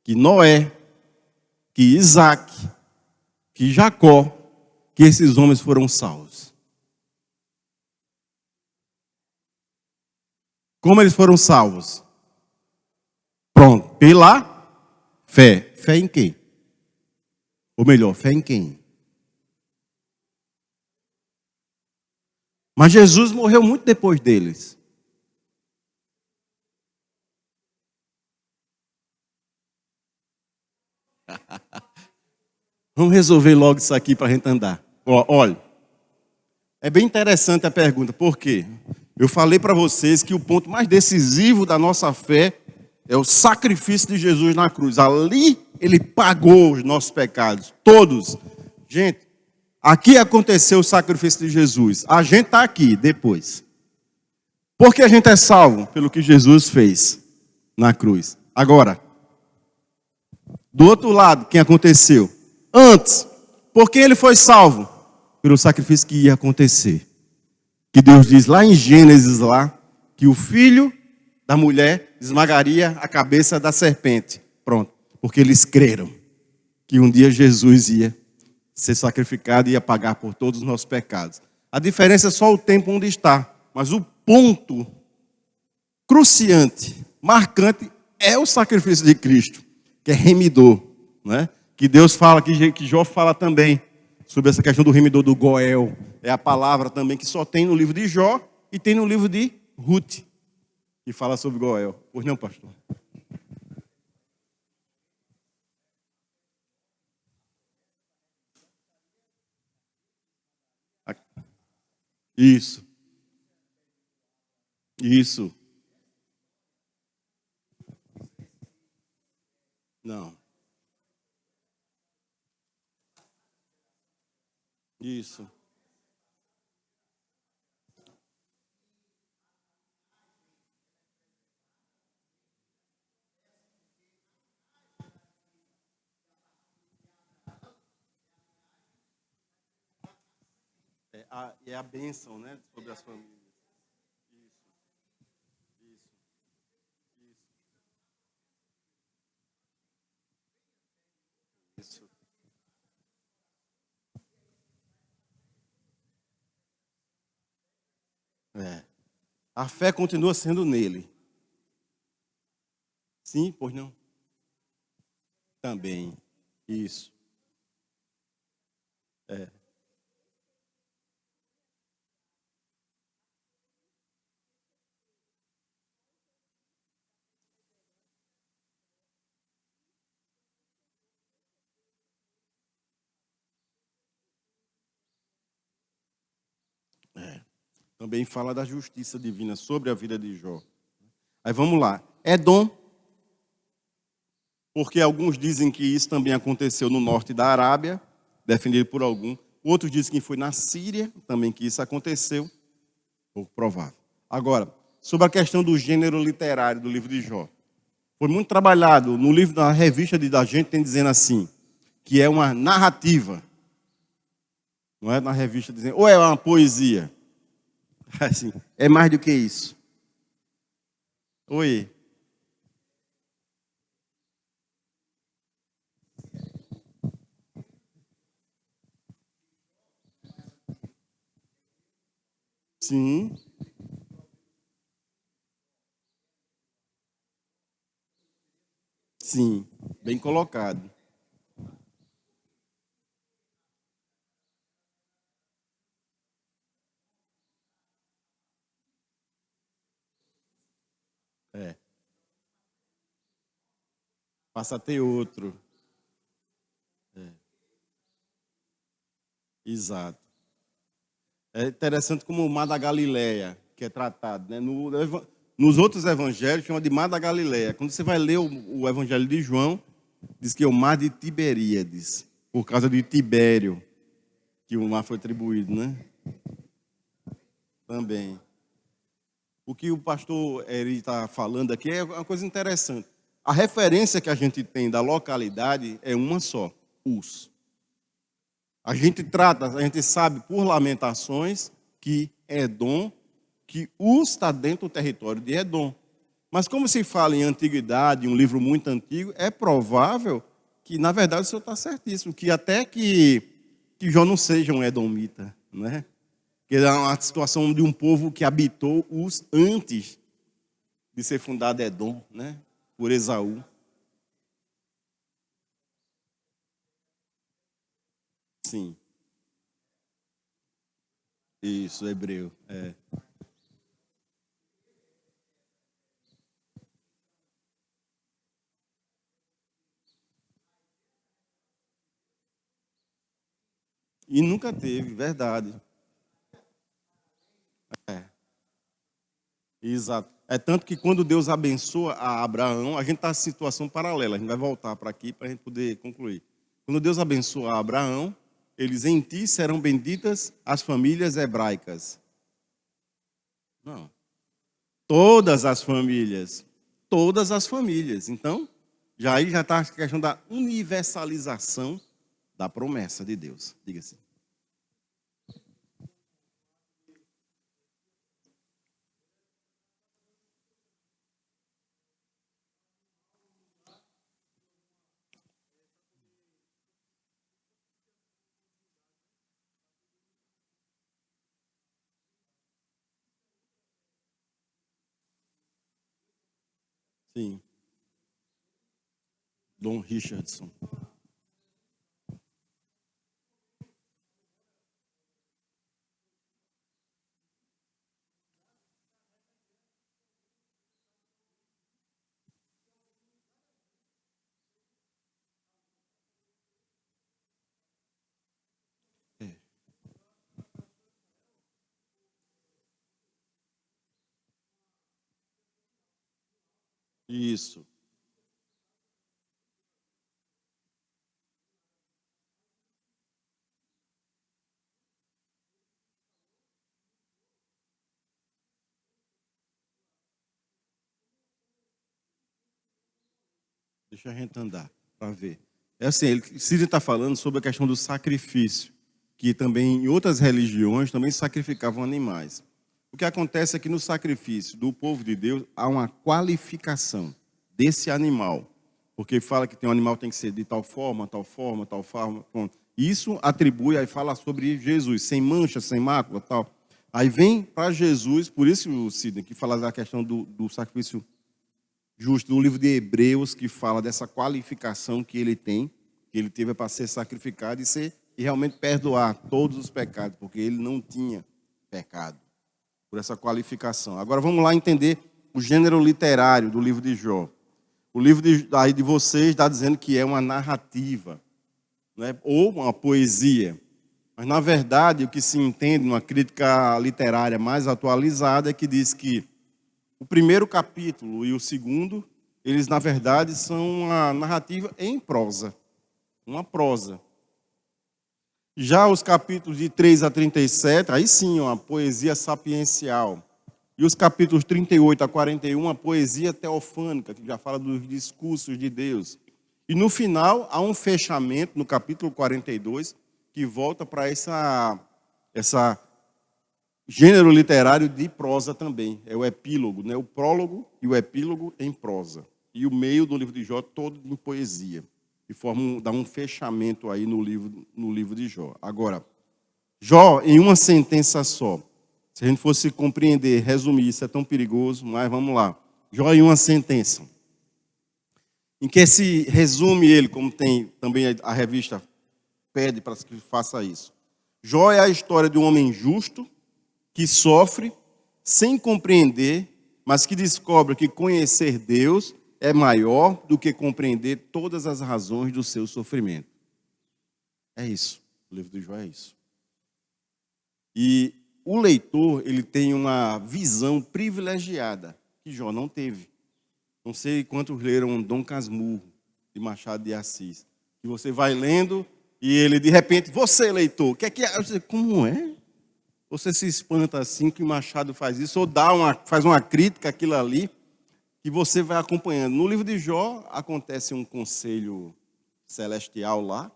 Speaker 1: que Noé, que Isaac, que Jacó, que esses homens foram salvos? Como eles foram salvos? Pronto, pela fé. Fé em quem? Ou melhor, fé em quem? Mas Jesus morreu muito depois deles. Vamos resolver logo isso aqui para a gente andar. Olha, é bem interessante a pergunta, por quê? Eu falei para vocês que o ponto mais decisivo da nossa fé é o sacrifício de Jesus na cruz. Ali ele pagou os nossos pecados, todos. Gente, aqui aconteceu o sacrifício de Jesus. A gente está aqui depois. Porque a gente é salvo pelo que Jesus fez na cruz. Agora, do outro lado, quem aconteceu? Antes, por que ele foi salvo? Pelo sacrifício que ia acontecer. Que Deus diz lá em Gênesis, lá, que o filho da mulher esmagaria a cabeça da serpente. Pronto. Porque eles creram que um dia Jesus ia ser sacrificado e ia pagar por todos os nossos pecados. A diferença é só o tempo onde está. Mas o ponto cruciante, marcante, é o sacrifício de Cristo, que é remidor, né? Que Deus fala, que Jó fala também, sobre essa questão do remidor do Goel. É a palavra também que só tem no livro de Jó e tem no livro de Ruth, que fala sobre Goel. Pois não, pastor? Isso, isso. Não, isso. É a bênção, né, sobre as famílias. Isso, isso, isso. É. A fé continua sendo nele. Sim, pois não? Também. Isso. É. Também fala da justiça divina sobre a vida de Jó. Aí vamos lá. Edom, porque alguns dizem que isso também aconteceu no norte da Arábia, defendido por algum. Outros dizem que foi na Síria também que isso aconteceu. Pouco provável. Agora, sobre a questão do gênero literário do livro de Jó. Foi muito trabalhado no livro da revista da gente, tem dizendo assim, que é uma narrativa. Não é na revista dizendo, ou é uma poesia. Assim, é mais do que isso. Oi. Sim, sim. Bem colocado. É. Passa a ter outro. Exato. É interessante como o Mar da Galileia, que é tratado, né? Nos outros evangelhos chama de Mar da Galileia. Quando você vai ler o evangelho de João, diz que é o Mar de Tiberíades, por causa de Tibério, que o mar foi atribuído, né? Também. O que o pastor Eri está falando aqui é uma coisa interessante. A referência que a gente tem da localidade é uma só, Uz. A gente sabe por lamentações que Edom, que Uz está dentro do território de Edom. Mas como se fala em antiguidade, um livro muito antigo, é provável que, na verdade, o senhor está certíssimo, que até que Jó não seja um edomita, né? Que é uma situação de um povo que habitou Uz antes de ser fundado Edom, né? Por Esaú. Sim, isso, hebreu. É. E nunca teve, verdade. Exato. É tanto que quando Deus abençoa a Abraão, a gente está em situação paralela. A gente vai voltar para aqui para a gente poder concluir. Quando Deus abençoa a Abraão, eles em ti serão benditas as famílias hebraicas. Não. Todas as famílias. Todas as famílias. Então, aí já está a questão da universalização da promessa de Deus. Diga assim. Sim. Dom Richardson. É. Isso. Deixa a gente andar para ver. É assim, Cid está falando sobre a questão do sacrifício, que também em outras religiões também sacrificavam animais. O que acontece é que no sacrifício do povo de Deus há uma qualificação desse animal, porque fala que tem um animal que tem que ser de tal forma, tal forma, tal forma. Pronto. Isso atribui, aí fala sobre Jesus, sem mancha, sem mácula, tal. Aí vem para Jesus, por isso o Cid que fala da questão do sacrifício justo, do livro de Hebreus, que fala dessa qualificação que ele tem, que ele teve para ser sacrificado e realmente perdoar todos os pecados, porque ele não tinha pecado, por essa qualificação. Agora vamos lá entender o gênero literário do livro de Jó. O livro de vocês está dizendo que é uma narrativa, né, ou uma poesia. Mas, na verdade, o que se entende numa crítica literária mais atualizada é que diz que o primeiro capítulo e o segundo, eles, na verdade, são uma narrativa em prosa, uma prosa. Já os capítulos de 3 a 37, aí sim, uma poesia sapiencial. E os capítulos 38 a 41, uma poesia teofânica, que já fala dos discursos de Deus. E no final, há um fechamento, no capítulo 42, que volta para essa gênero literário de prosa também. É o epílogo, né? O prólogo e o epílogo em prosa. E o meio do livro de Jó todo em poesia. E dá um fechamento aí no livro de Jó. Agora, Jó em uma sentença só. Se a gente fosse compreender, resumir, isso é tão perigoso, mas vamos lá. Jó em uma sentença. Em que se resume ele, como tem também a revista pede para que faça isso. Jó é a história de um homem justo, que sofre sem compreender, mas que descobre que conhecer Deus é maior do que compreender todas as razões do seu sofrimento. É isso. O livro de Jó é isso. E o leitor, ele tem uma visão privilegiada que Jó não teve. Não sei quantos leram Dom Casmurro, de Machado de Assis. Que você vai lendo e ele, de repente, você, leitor, o que é que é? Você, como é? Você se espanta assim que Machado faz isso, ou faz uma crítica àquilo ali, que você vai acompanhando. No livro de Jó, acontece um conselho celestial lá,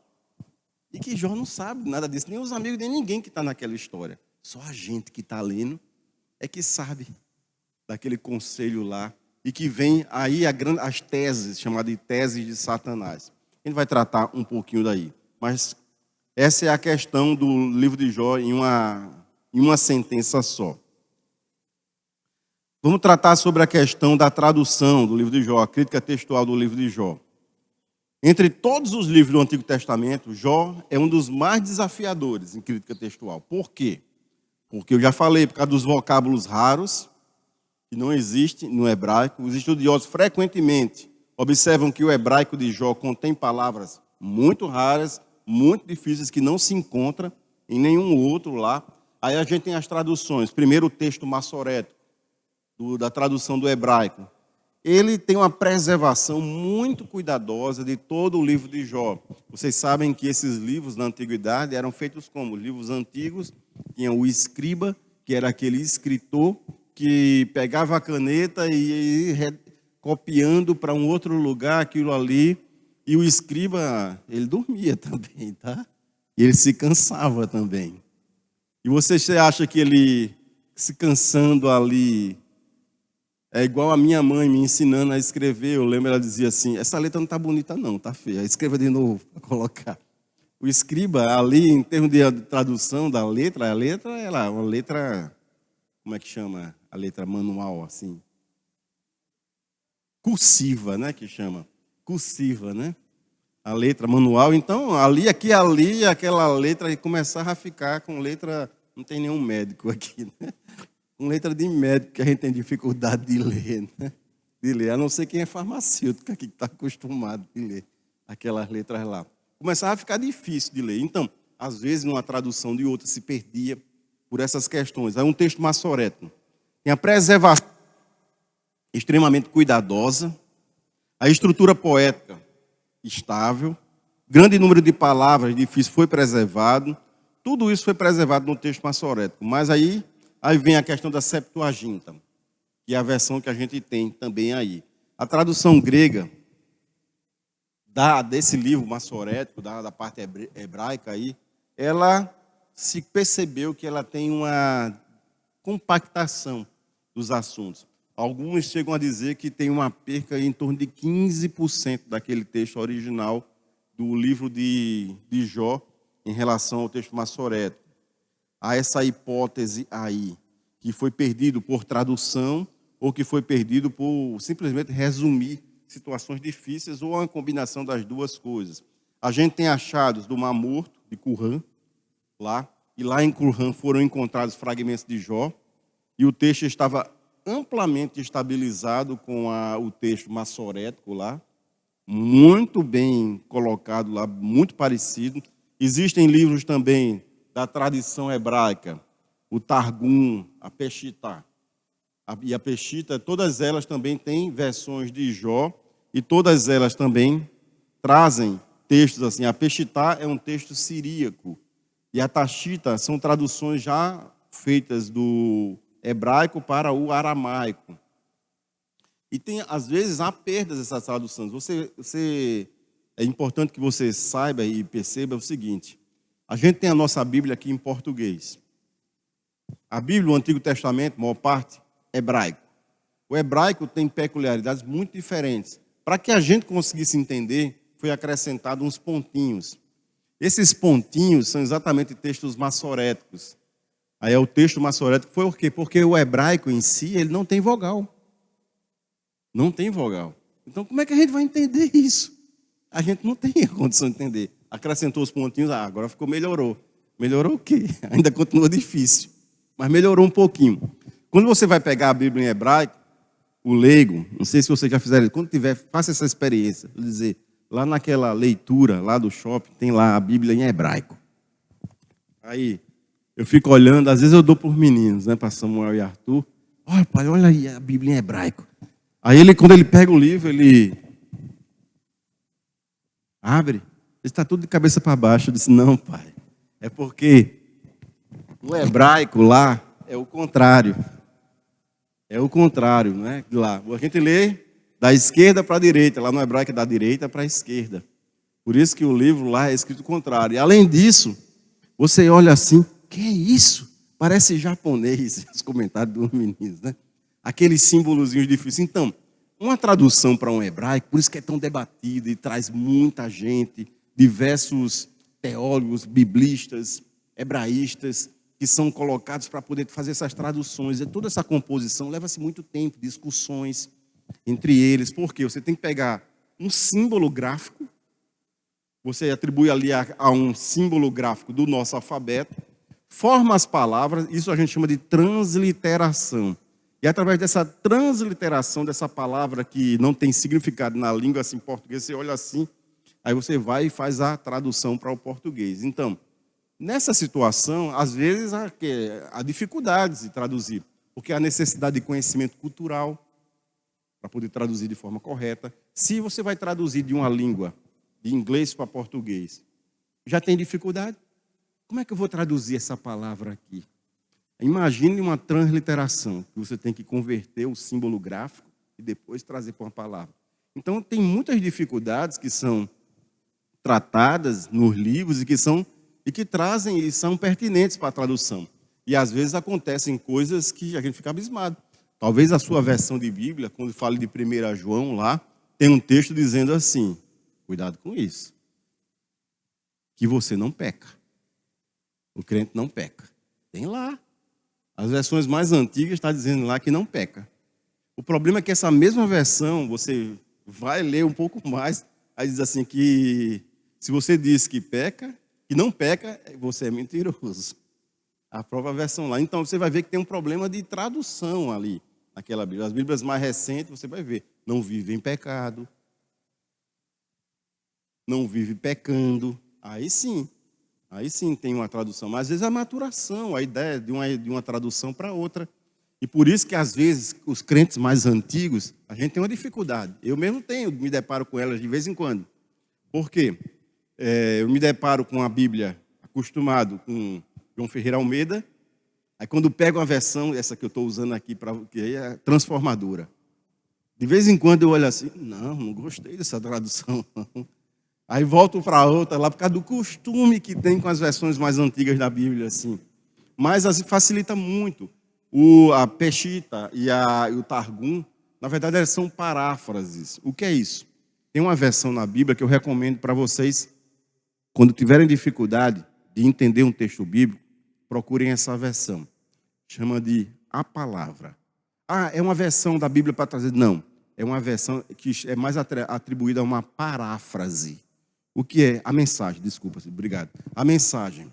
Speaker 1: e que Jó não sabe nada disso, nem os amigos, nem ninguém que está naquela história. Só a gente que está lendo é que sabe daquele conselho lá, e que vem aí as teses, chamadas de teses de Satanás. A gente vai tratar um pouquinho daí. Mas essa é a questão do livro de Jó em uma sentença só. Vamos tratar sobre a questão da tradução do livro de Jó, a crítica textual do livro de Jó. Entre todos os livros do Antigo Testamento, Jó é um dos mais desafiadores em crítica textual. Por quê? Porque eu já falei, por causa dos vocábulos raros, que não existem no hebraico. Os estudiosos frequentemente observam que o hebraico de Jó contém palavras muito raras, muito difíceis, que não se encontram em nenhum outro lá. Aí a gente tem as traduções. Primeiro o texto massorético, da tradução do hebraico. Ele tem uma preservação muito cuidadosa de todo o livro de Jó. Vocês sabem que esses livros na antiguidade eram feitos como? Livros antigos, tinha o escriba, que era aquele escritor que pegava a caneta e ia copiando para um outro lugar aquilo ali. E o escriba, ele dormia também, tá? E ele se cansava também. E você acha que ele se cansando ali é igual a minha mãe me ensinando a escrever? Eu lembro, ela dizia assim, essa letra não está bonita não, está feia. Escreva de novo para colocar. O escriba ali, em termos de tradução da letra, a letra é uma letra, como é que chama? A letra manual, assim. Cursiva, né, que chama. Cursiva, né? A letra manual. Então, ali, aquela letra começava a ficar com letra, não tem nenhum médico aqui, né? Com letra de médico que a gente tem dificuldade de ler, né? De ler, a não ser quem é farmacêutico aqui que está acostumado a ler aquelas letras lá. Começava a ficar difícil de ler. Então, às vezes, numa tradução de outra se perdia por essas questões. É um texto massorético. Tem a preservação extremamente cuidadosa, a estrutura poética estável, grande número de palavras difíceis foi preservado. Tudo isso foi preservado no texto massorético. Mas aí vem a questão da Septuaginta, que é a versão que a gente tem também aí. A tradução grega desse livro massorético, da parte hebraica aí, ela se percebeu que ela tem uma compactação dos assuntos. Alguns chegam a dizer que tem uma perca em torno de 15% daquele texto original do livro de Jó em relação ao texto massorético. Há essa hipótese aí, que foi perdido por tradução ou que foi perdido por simplesmente resumir situações difíceis ou uma combinação das duas coisas. A gente tem achados do Mar Morto, de Qumran, e lá em Qumran foram encontrados fragmentos de Jó, e o texto estava amplamente estabilizado com o texto massorético lá, muito bem colocado lá, muito parecido. Existem livros também da tradição hebraica, o Targum, a Peshitta. E a Peshitta, todas elas também têm versões de Jó, e todas elas também trazem textos assim. A Peshitta é um texto siríaco, e a Tashita são traduções já feitas do hebraico para o aramaico. E tem, às vezes, há perdas dessas traduções. É importante que você saiba e perceba o seguinte: a gente tem a nossa Bíblia aqui em português. A Bíblia, o Antigo Testamento, a maior parte, hebraico. O hebraico tem peculiaridades muito diferentes. Para que a gente conseguisse entender, foi acrescentado uns pontinhos. Esses pontinhos são exatamente textos massoréticos. Aí o texto massorético foi o quê? Porque o hebraico em si, ele não tem vogal. Não tem vogal. Então, como é que a gente vai entender isso? A gente não tem a condição de entender. Acrescentou os pontinhos, agora melhorou. Melhorou o quê? Ainda continua difícil, mas melhorou um pouquinho. Quando você vai pegar a Bíblia em hebraico, o leigo, não sei se você já fizeram isso, quando tiver, faça essa experiência. Vou dizer, lá naquela leitura, lá do shopping, tem lá a Bíblia em hebraico. Aí, eu fico olhando, às vezes eu dou para os meninos, né, para Samuel e Arthur. Olha, pai, olha aí a Bíblia em hebraico. Aí, quando ele pega o livro, ele abre, está tudo de cabeça para baixo. Eu disse, não, pai, é porque no hebraico lá é o contrário. É o contrário, né? Lá, a gente lê da esquerda para a direita, lá no hebraico é da direita para a esquerda. Por isso que o livro lá é escrito contrário. E além disso, você olha assim, que é isso? Parece japonês, os comentários dos meninos, né? Aqueles símbolozinhos difíceis. Então, uma tradução para um hebraico, por isso que é tão debatido e traz muita gente, diversos teólogos, biblistas, hebraístas, que são colocados para poder fazer essas traduções. E toda essa composição leva-se muito tempo, discussões entre eles. Por quê? Você tem que pegar um símbolo gráfico, você atribui ali a um símbolo gráfico do nosso alfabeto, forma as palavras, isso a gente chama de transliteração. E através dessa transliteração dessa palavra que não tem significado na língua assim, português, você olha assim, aí você vai e faz a tradução para o português. Então, Nessa situação, às vezes, há dificuldades de traduzir, porque há necessidade de conhecimento cultural para poder traduzir de forma correta. Se você vai traduzir de uma língua, de inglês para português, já tem dificuldade? Como é que eu vou traduzir essa palavra aqui? Imagine uma transliteração, que você tem que converter o símbolo gráfico e depois trazer para uma palavra. Então, tem muitas dificuldades que são tratadas nos livros e que trazem e são pertinentes para a tradução. E às vezes acontecem coisas que a gente fica abismado. Talvez a sua versão de Bíblia, quando fala de 1 João lá, tem um texto dizendo assim, cuidado com isso, que você não peca. O crente não peca. Tem lá. As versões mais antigas estão dizendo lá que não peca. O problema é que essa mesma versão, você vai ler um pouco mais, aí diz assim que se você diz que peca, que não peca, você é mentiroso. A própria versão lá. Então você vai ver que tem um problema de tradução ali, naquela Bíblia. As Bíblias mais recentes, você vai ver, não vive em pecado, não vive pecando. Aí sim tem uma tradução. Mas às vezes a maturação, a ideia de uma tradução para outra. E por isso que às vezes os crentes mais antigos, a gente tem uma dificuldade. Eu mesmo me deparo com elas de vez em quando. Por quê? Eu me deparo com a Bíblia acostumado com João Ferreira Almeida. Aí quando pego uma versão, essa que eu estou usando aqui, que é transformadora. De vez em quando eu olho assim, não gostei dessa tradução. Aí volto para outra lá por causa do costume que tem com as versões mais antigas da Bíblia, assim. Mas assim, facilita muito. A Peshitta e o Targum, na verdade, elas são paráfrases. O que é isso? Tem uma versão na Bíblia que eu recomendo para vocês, quando tiverem dificuldade de entender um texto bíblico, procurem essa versão. Chama de A Palavra. É uma versão da Bíblia para trazer? Não. É uma versão que é mais atribuída a uma paráfrase. O que é? A mensagem, desculpa, obrigado. A mensagem,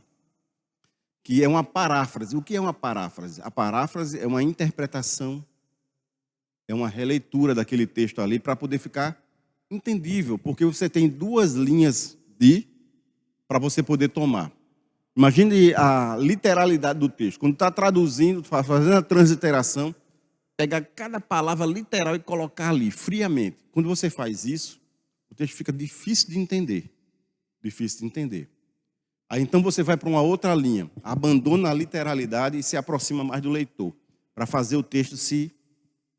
Speaker 1: que é uma paráfrase. O que é uma paráfrase? A paráfrase é uma interpretação, é uma releitura daquele texto ali para poder ficar entendível, porque você tem duas linhas para você poder tomar. Imagine a literalidade do texto. Quando está traduzindo, fazendo a transliteração, pegar cada palavra literal e colocar ali, friamente. Quando você faz isso, o texto fica difícil de entender. Difícil de entender. Aí então você vai para uma outra linha, abandona a literalidade e se aproxima mais do leitor, para fazer o texto se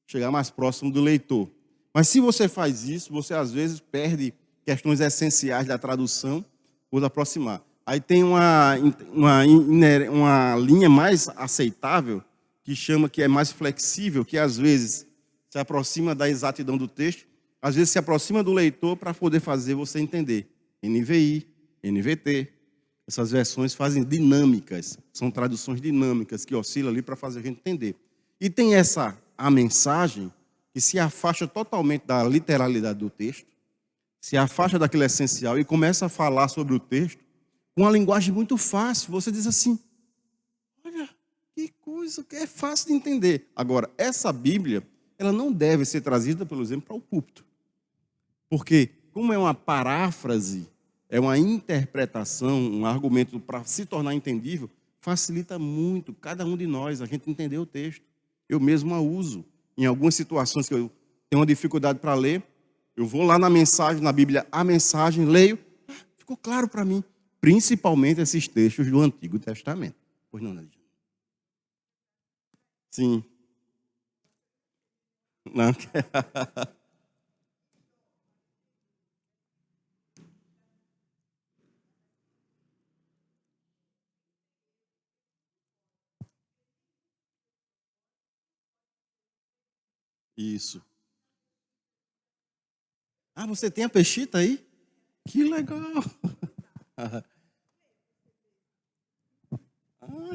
Speaker 1: chegar mais próximo do leitor. Mas se você faz isso, você às vezes perde questões essenciais da tradução por aproximar. Aí tem uma linha mais aceitável, que é mais flexível, que às vezes se aproxima da exatidão do texto, às vezes se aproxima do leitor para poder fazer você entender. NVI, NVT, essas versões fazem dinâmicas, são traduções dinâmicas que oscilam ali para fazer a gente entender. E tem a mensagem, que se afasta totalmente da literalidade do texto, se afasta daquilo essencial e começa a falar sobre o texto com uma linguagem muito fácil. Você diz assim, olha, que coisa que é fácil de entender. Agora, essa Bíblia, ela não deve ser trazida, por exemplo, para o púlpito. Porque, como é uma paráfrase, é uma interpretação, um argumento para se tornar entendível, facilita muito cada um de nós a gente entender o texto. Eu mesmo a uso. Em algumas situações que eu tenho uma dificuldade para ler, eu vou lá na mensagem, na Bíblia, a mensagem, leio, ficou claro para mim. Principalmente esses textos do Antigo Testamento. Pois não, Nadia? Sim. Não. Isso. Você tem a Peshitta aí? Que legal.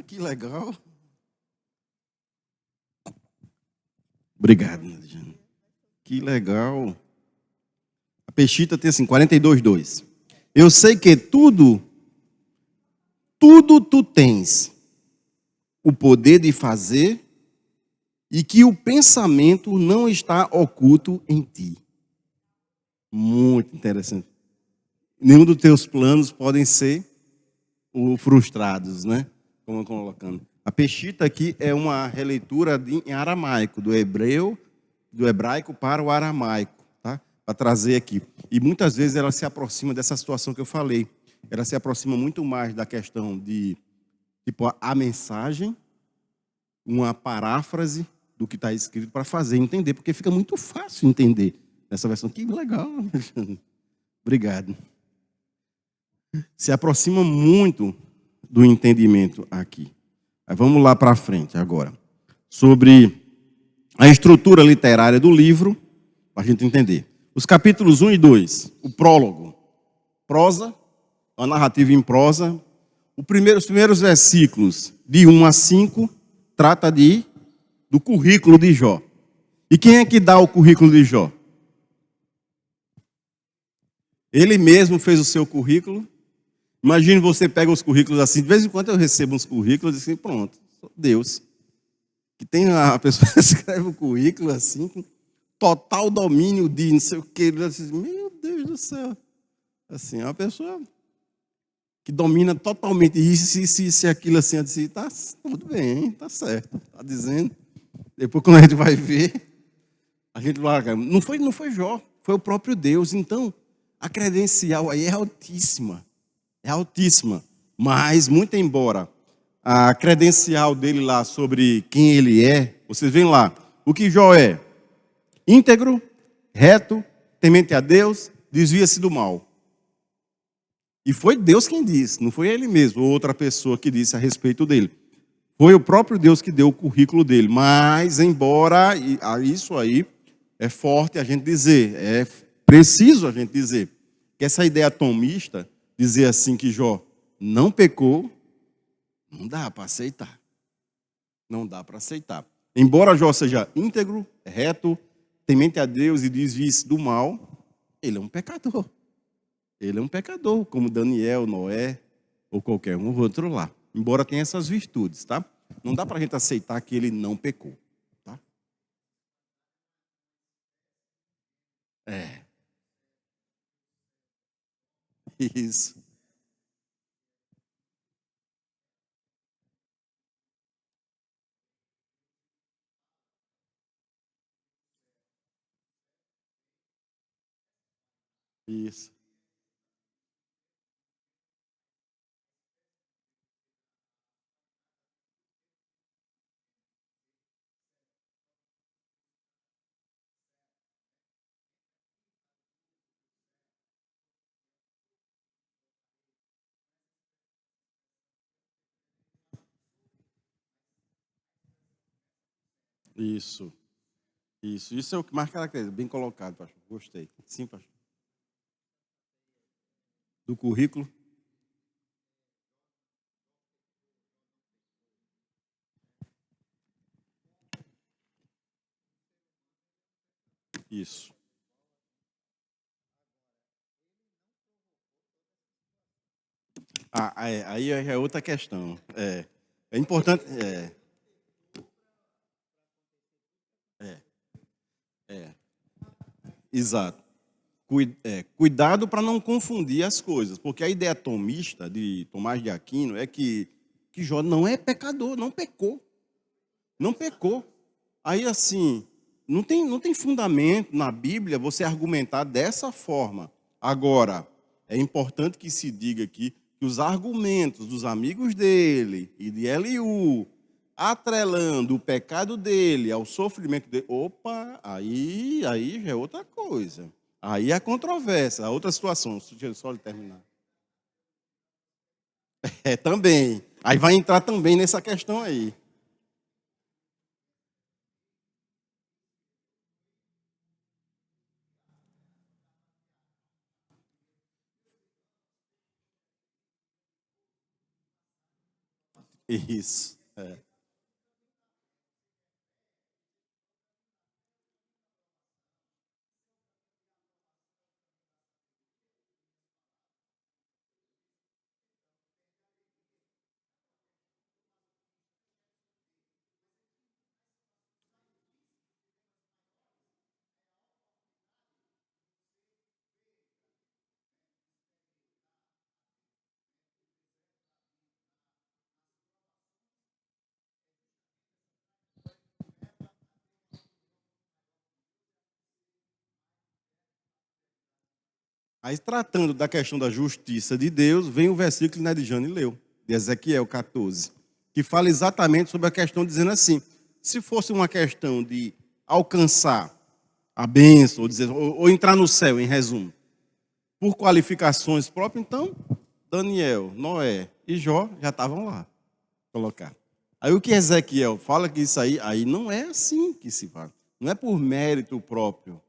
Speaker 1: Que legal. Obrigado, Nadia. Que legal. A Peshitta tem assim, 42:2. Eu sei que tudo tu tens o poder de fazer e que o pensamento não está oculto em ti. Muito interessante. Nenhum dos teus planos podem ser o frustrados, né? Como colocando. A Peshita aqui é uma releitura em aramaico, do hebraico para o aramaico, tá? Para trazer aqui. E muitas vezes ela se aproxima dessa situação que eu falei. Ela se aproxima muito mais da questão de, tipo, a mensagem, uma paráfrase do que está escrito para fazer entender, porque fica muito fácil entender nessa versão. Que legal, Alexandre. Obrigado. Se aproxima muito do entendimento aqui. Aí vamos lá para frente agora. Sobre a estrutura literária do livro, para a gente entender. Os capítulos 1 e 2, o prólogo, prosa, a narrativa em prosa. Os primeiros versículos, de 1 a 5, trata do currículo de Jó. E quem é que dá o currículo de Jó? Ele mesmo fez o seu currículo. Imagine você pega os currículos assim, de vez em quando eu recebo uns currículos assim, pronto, sou Deus. Que tem a pessoa escreve o currículo assim, com total domínio de não sei o que. Meu Deus do céu. Assim, é uma pessoa que domina totalmente isso e aquilo assim, eu disse, tá tudo bem, tá certo, tá dizendo. Depois quando a gente vai ver, a gente vai, não foi Jó, foi o próprio Deus. Então, a credencial aí é altíssima. É altíssima. Mas, muito embora a credencial dele lá sobre quem ele é, vocês veem lá, o que Jó é? Íntegro, reto, temente a Deus, desvia-se do mal. E foi Deus quem disse, não foi ele mesmo, ou outra pessoa que disse a respeito dele. Foi o próprio Deus que deu o currículo dele. Mas, embora isso aí é forte a gente dizer, é preciso a gente dizer, que essa ideia tomista, dizer assim que Jó não pecou, não dá para aceitar. Não dá para aceitar. Embora Jó seja íntegro, reto, temente a Deus e desvie-se do mal, ele é um pecador. Ele é um pecador, como Daniel, Noé ou qualquer um outro lá. Embora tenha essas virtudes, tá? Não dá para a gente aceitar que ele não pecou, tá? É, isso. Isso, isso, isso é o que mais caracteriza. Bem colocado, pastor. Gostei. Sim, pastor. Do currículo, isso. Aí é outra questão. É importante. É, exato. Cuidado para não confundir as coisas, porque a ideia tomista de Tomás de Aquino é que Jó não é pecador, não pecou. Não pecou. Aí, assim, não tem fundamento na Bíblia você argumentar dessa forma. Agora, é importante que se diga aqui que os argumentos dos amigos dele e de Eliú, atrelando o pecado dele ao sofrimento dele, opa, aí já é outra coisa. Aí é controvérsia, outra situação. Deixa eu só terminar. É, também. Aí vai entrar também nessa questão aí. Isso. Aí, tratando da questão da justiça de Deus, vem o versículo que Nedjane leu, de Ezequiel 14, que fala exatamente sobre a questão, dizendo assim: se fosse uma questão de alcançar a bênção, ou entrar no céu, em resumo, por qualificações próprias, então Daniel, Noé e Jó já estavam lá, colocar. Aí o que Ezequiel fala que isso aí não é assim que se faz. Não é por mérito próprio,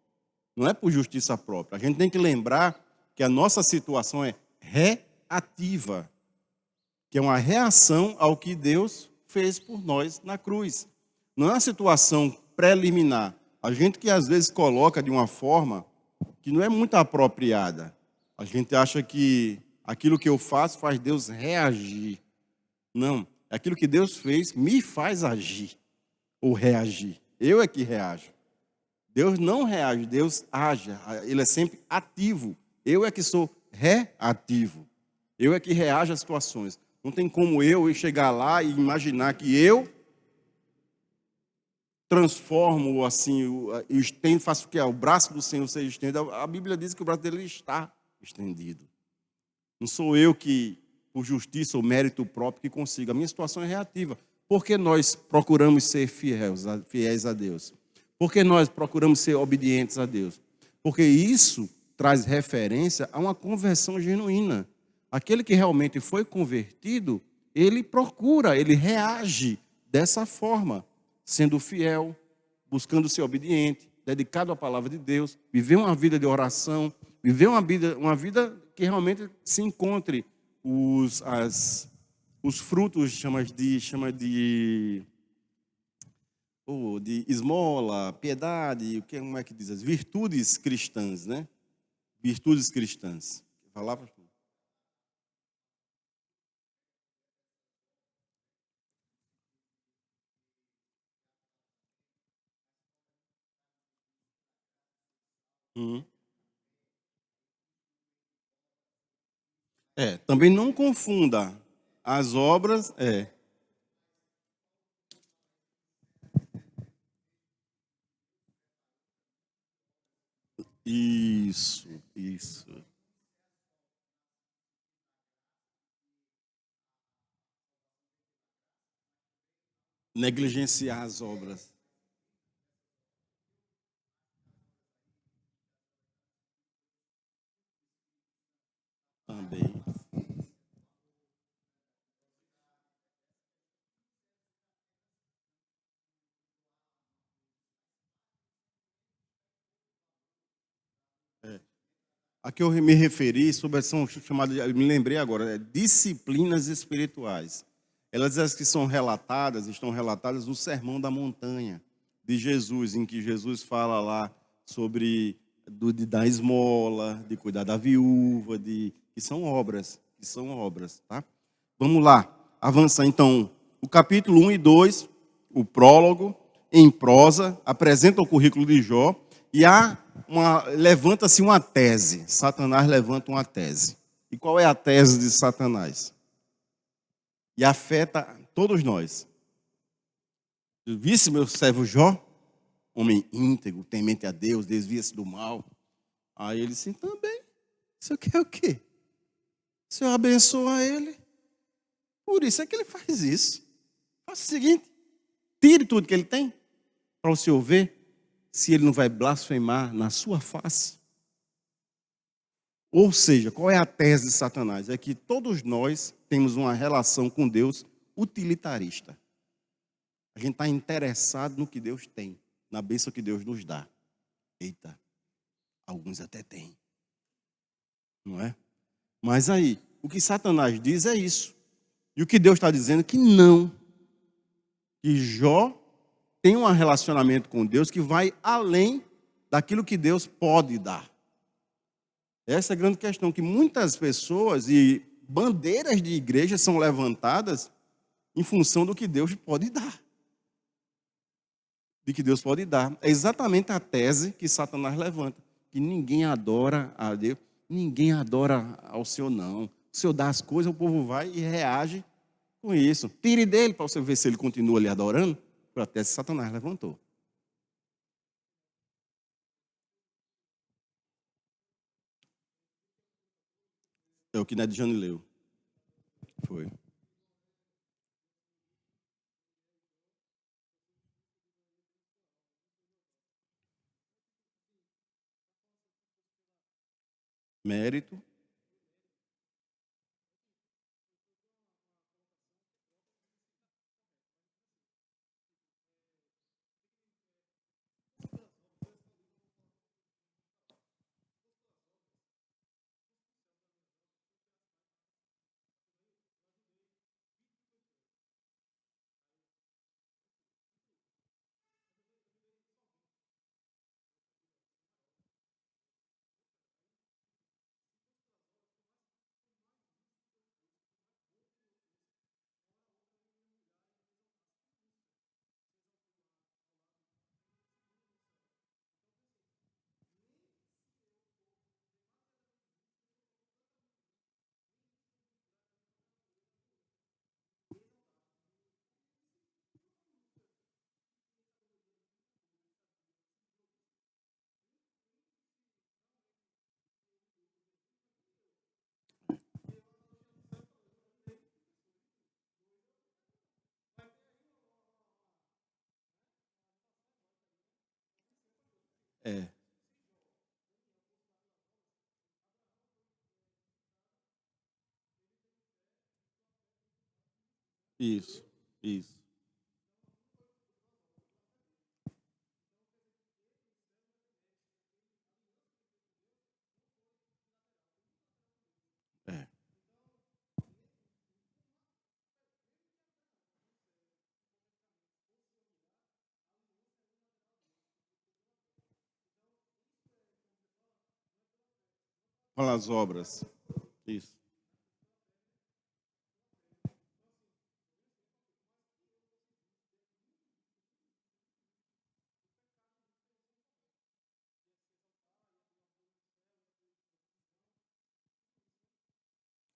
Speaker 1: não é por justiça própria. A gente tem que lembrar que a nossa situação é reativa, que é uma reação ao que Deus fez por nós na cruz. Não é uma situação preliminar. A gente que às vezes coloca de uma forma que não é muito apropriada. A gente acha que aquilo que eu faço faz Deus reagir. Não, aquilo que Deus fez me faz agir ou reagir. Eu é que reajo. Deus não reage, Deus age. Ele é sempre ativo. Eu é que sou reativo. Eu é que reajo às situações. Não tem como eu chegar lá e imaginar que eu transformo assim, eu estendo, faço o que? O braço do Senhor seja estendido. A Bíblia diz que o braço dele está estendido. Não sou eu que, por justiça ou mérito próprio, que consigo. A minha situação é reativa. Por que nós procuramos ser fiéis a Deus? Por que nós procuramos ser obedientes a Deus? Porque isso traz referência a uma conversão genuína. Aquele que realmente foi convertido, ele procura, ele reage dessa forma, sendo fiel, buscando ser obediente, dedicado à palavra de Deus, viver uma vida de oração, viver uma vida que realmente se encontre os frutos, de esmola, piedade, como é que diz? As virtudes cristãs, né? Virtudes cristãs. Falar, pastor? Também não confunda as obras, isso. Negligenciar as obras também. A que eu me referi sobre são chamadas, me lembrei agora, disciplinas espirituais. Elas as que são relatadas, estão relatadas no Sermão da Montanha de Jesus, em que Jesus fala lá sobre de dar esmola, de cuidar da viúva, que são obras, tá? Vamos lá, avançar então. O capítulo 1 e 2, o prólogo, em prosa, apresenta o currículo de Jó e levanta-se uma tese. Satanás levanta uma tese. E qual é a tese de Satanás? E afeta todos nós. Visse meu servo Jó, homem íntegro, temente a Deus, desvia-se do mal. Aí ele disse, também, isso aqui é o quê? O Senhor abençoa ele. Por isso é que ele faz isso. Faça o seguinte, tire tudo que ele tem, para o Senhor ver se ele não vai blasfemar na sua face. Ou seja, qual é a tese de Satanás? É que todos nós temos uma relação com Deus utilitarista. A gente está interessado no que Deus tem, na bênção que Deus nos dá. Eita, alguns até têm, não é? Mas aí, o que Satanás diz é isso. E o que Deus está dizendo é que não. Que Jó tem um relacionamento com Deus que vai além daquilo que Deus pode dar. Essa é a grande questão, que muitas pessoas e bandeiras de igreja são levantadas em função do que Deus pode dar. De que Deus pode dar. É exatamente a tese que Satanás levanta. Que ninguém adora a Deus, ninguém adora ao Senhor, não. O Senhor dá as coisas, o povo vai e reage com isso. Tire dele para você ver se ele continua ali adorando. Foi a tese que Satanás levantou. o que Nedjane leu. Foi. Mérito. É. Isso. Isso. É. Fala as obras. Isso.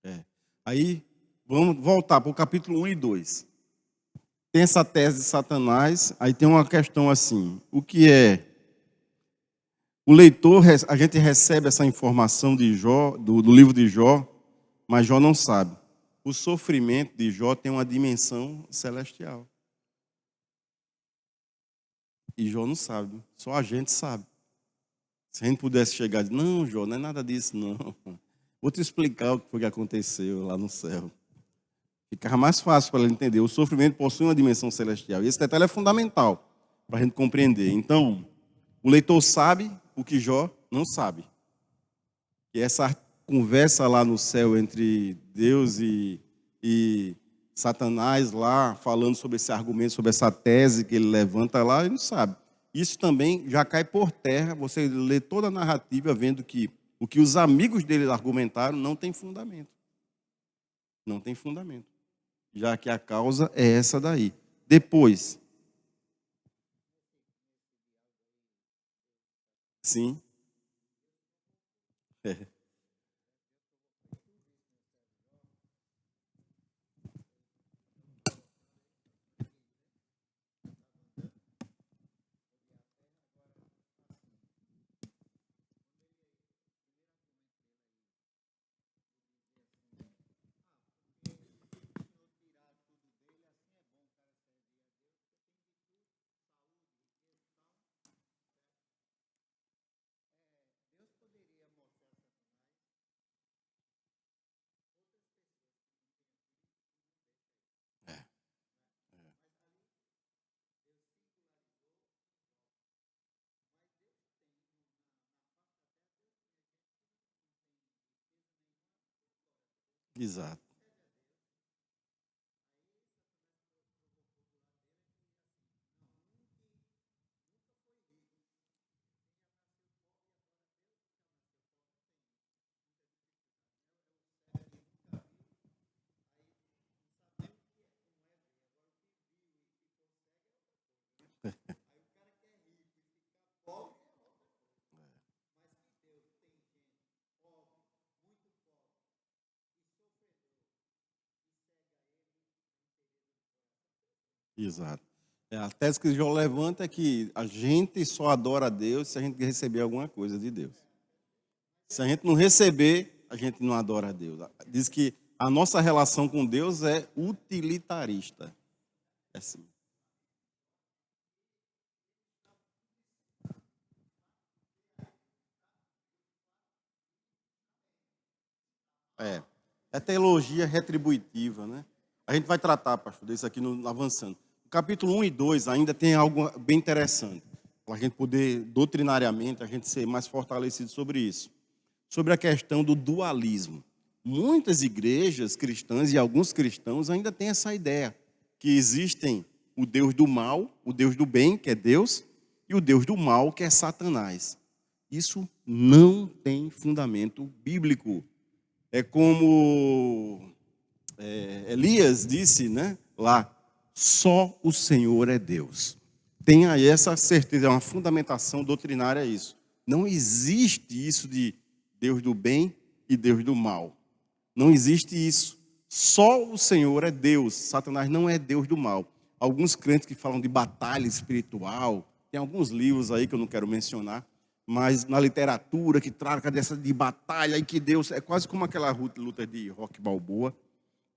Speaker 1: É. Aí, vamos voltar para o capítulo 1 e 2. Tem essa tese de Satanás, aí tem uma questão assim: o que é? O leitor, a gente recebe essa informação de Jó, do livro de Jó, mas Jó não sabe. O sofrimento de Jó tem uma dimensão celestial. E Jó não sabe, só a gente sabe. Se a gente pudesse chegar e dizer, não, Jó, não é nada disso, não. Vou te explicar o que foi que aconteceu lá no céu. Ficava mais fácil para ele entender. O sofrimento possui uma dimensão celestial. E esse detalhe é fundamental para a gente compreender. Então, o leitor sabe o que Jó não sabe. E essa conversa lá no céu entre Deus e Satanás lá, falando sobre esse argumento, sobre essa tese que ele levanta lá, ele não sabe. Isso também já cai por terra, você lê toda a narrativa vendo que o que os amigos dele argumentaram não tem fundamento. Não tem fundamento. Já que a causa é essa daí. Depois, sim, é, exato. Exato. A tese que João levanta é que a gente só adora a Deus se a gente receber alguma coisa de Deus. Se a gente não receber, a gente não adora a Deus? Diz que a nossa relação com Deus é utilitarista. É assim. É. É teologia retributiva, né? A gente vai tratar, pastor, disso aqui avançando. O capítulo 1 e 2 ainda tem algo bem interessante, para a gente poder, doutrinariamente, a gente ser mais fortalecido sobre isso. Sobre a questão do dualismo. Muitas igrejas cristãs e alguns cristãos ainda têm essa ideia, que existem o Deus do mal, o Deus do bem, que é Deus, e o Deus do mal, que é Satanás. Isso não tem fundamento bíblico. É como Elias disse, né, lá, só o Senhor é Deus. Tenha aí essa certeza, é uma fundamentação doutrinária isso. Não existe isso de Deus do bem e Deus do mal. Não existe isso. Só o Senhor é Deus. Satanás não é Deus do mal. Alguns crentes que falam de batalha espiritual, tem alguns livros aí que eu não quero mencionar, mas na literatura que trata dessa de batalha e que Deus é quase como aquela luta de Rocky Balboa,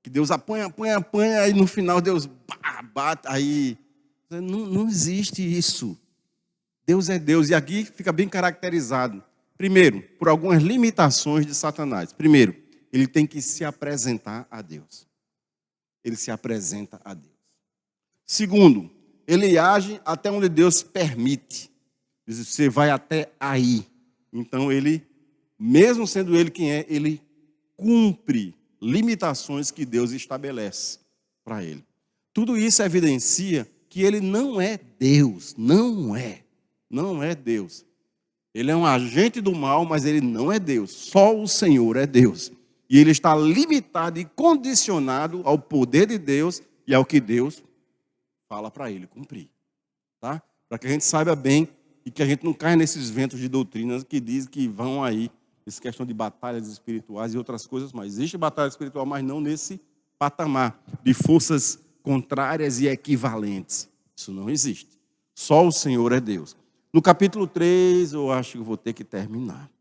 Speaker 1: que Deus apanha, apanha, apanha, aí no final Deus bate, aí não existe isso. Deus é Deus, e aqui fica bem caracterizado. Primeiro, por algumas limitações de Satanás. Primeiro, ele tem que se apresentar a Deus. Ele se apresenta a Deus. Segundo, ele age até onde Deus permite. Você vai até aí. Então ele, mesmo sendo ele quem é, ele cumpre limitações que Deus estabelece para ele. Tudo isso evidencia que ele não é Deus, não é Deus. Ele é um agente do mal, mas ele não é Deus. Só o Senhor é Deus. E ele está limitado e condicionado ao poder de Deus e ao que Deus fala para ele cumprir. Tá? Para que a gente saiba bem e que a gente não caia nesses ventos de doutrinas que dizem que vão aí, essa questão de batalhas espirituais e outras coisas, mas existe batalha espiritual, mas não nesse patamar de forças contrárias e equivalentes. Isso não existe. Só o Senhor é Deus. No capítulo 3, eu acho que eu vou ter que terminar.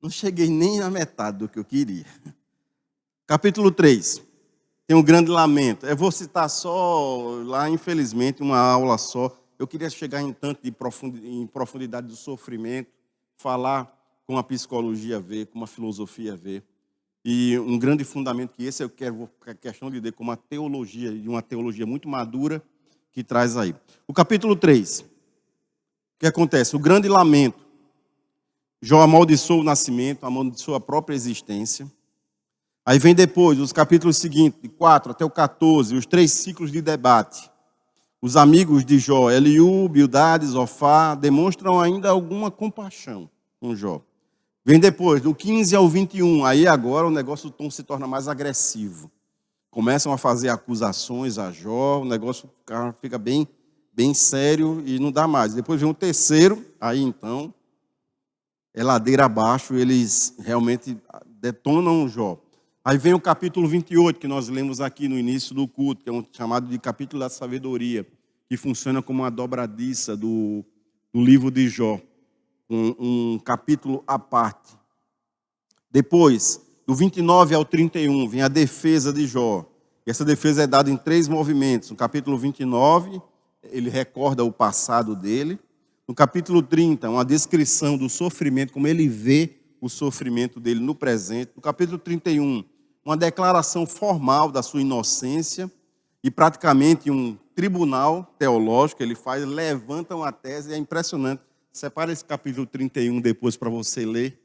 Speaker 1: Não cheguei nem na metade do que eu queria. Capítulo 3. Tem um grande lamento. Eu vou citar só, lá, infelizmente, uma aula só. Eu queria chegar em tanto em profundidade do sofrimento, falar com a psicologia a ver, com uma filosofia a ver. E um grande fundamento que esse eu quero, a questão de ver como uma teologia, e uma teologia muito madura, que traz aí. O capítulo 3. O que acontece? O grande lamento. Jó amaldiçoou o nascimento, amaldiçoou a própria existência. Aí vem depois, os capítulos seguintes, de 4 até o 14, os 3 ciclos de debate. Os amigos de Jó, Eliú, Bildade, Zofar, demonstram ainda alguma compaixão com Jó. Vem depois, do 15 ao 21, aí agora o negócio, o tom se torna mais agressivo. Começam a fazer acusações a Jó, o negócio fica bem sério e não dá mais. Depois vem o terceiro, aí então, é ladeira abaixo, eles realmente detonam Jó. Aí vem o capítulo 28, que nós lemos aqui no início do culto, que é chamado de capítulo da sabedoria, que funciona como uma dobradiça do livro de Jó, um capítulo à parte. Depois, do 29 ao 31, vem a defesa de Jó. E essa defesa é dada em 3 movimentos. No capítulo 29, ele recorda o passado dele. No capítulo 30, uma descrição do sofrimento, como ele vê o sofrimento dele no presente. No capítulo 31, uma declaração formal da sua inocência e praticamente um tribunal teológico ele faz, levanta uma tese, é impressionante. Separa esse capítulo 31 depois para você ler,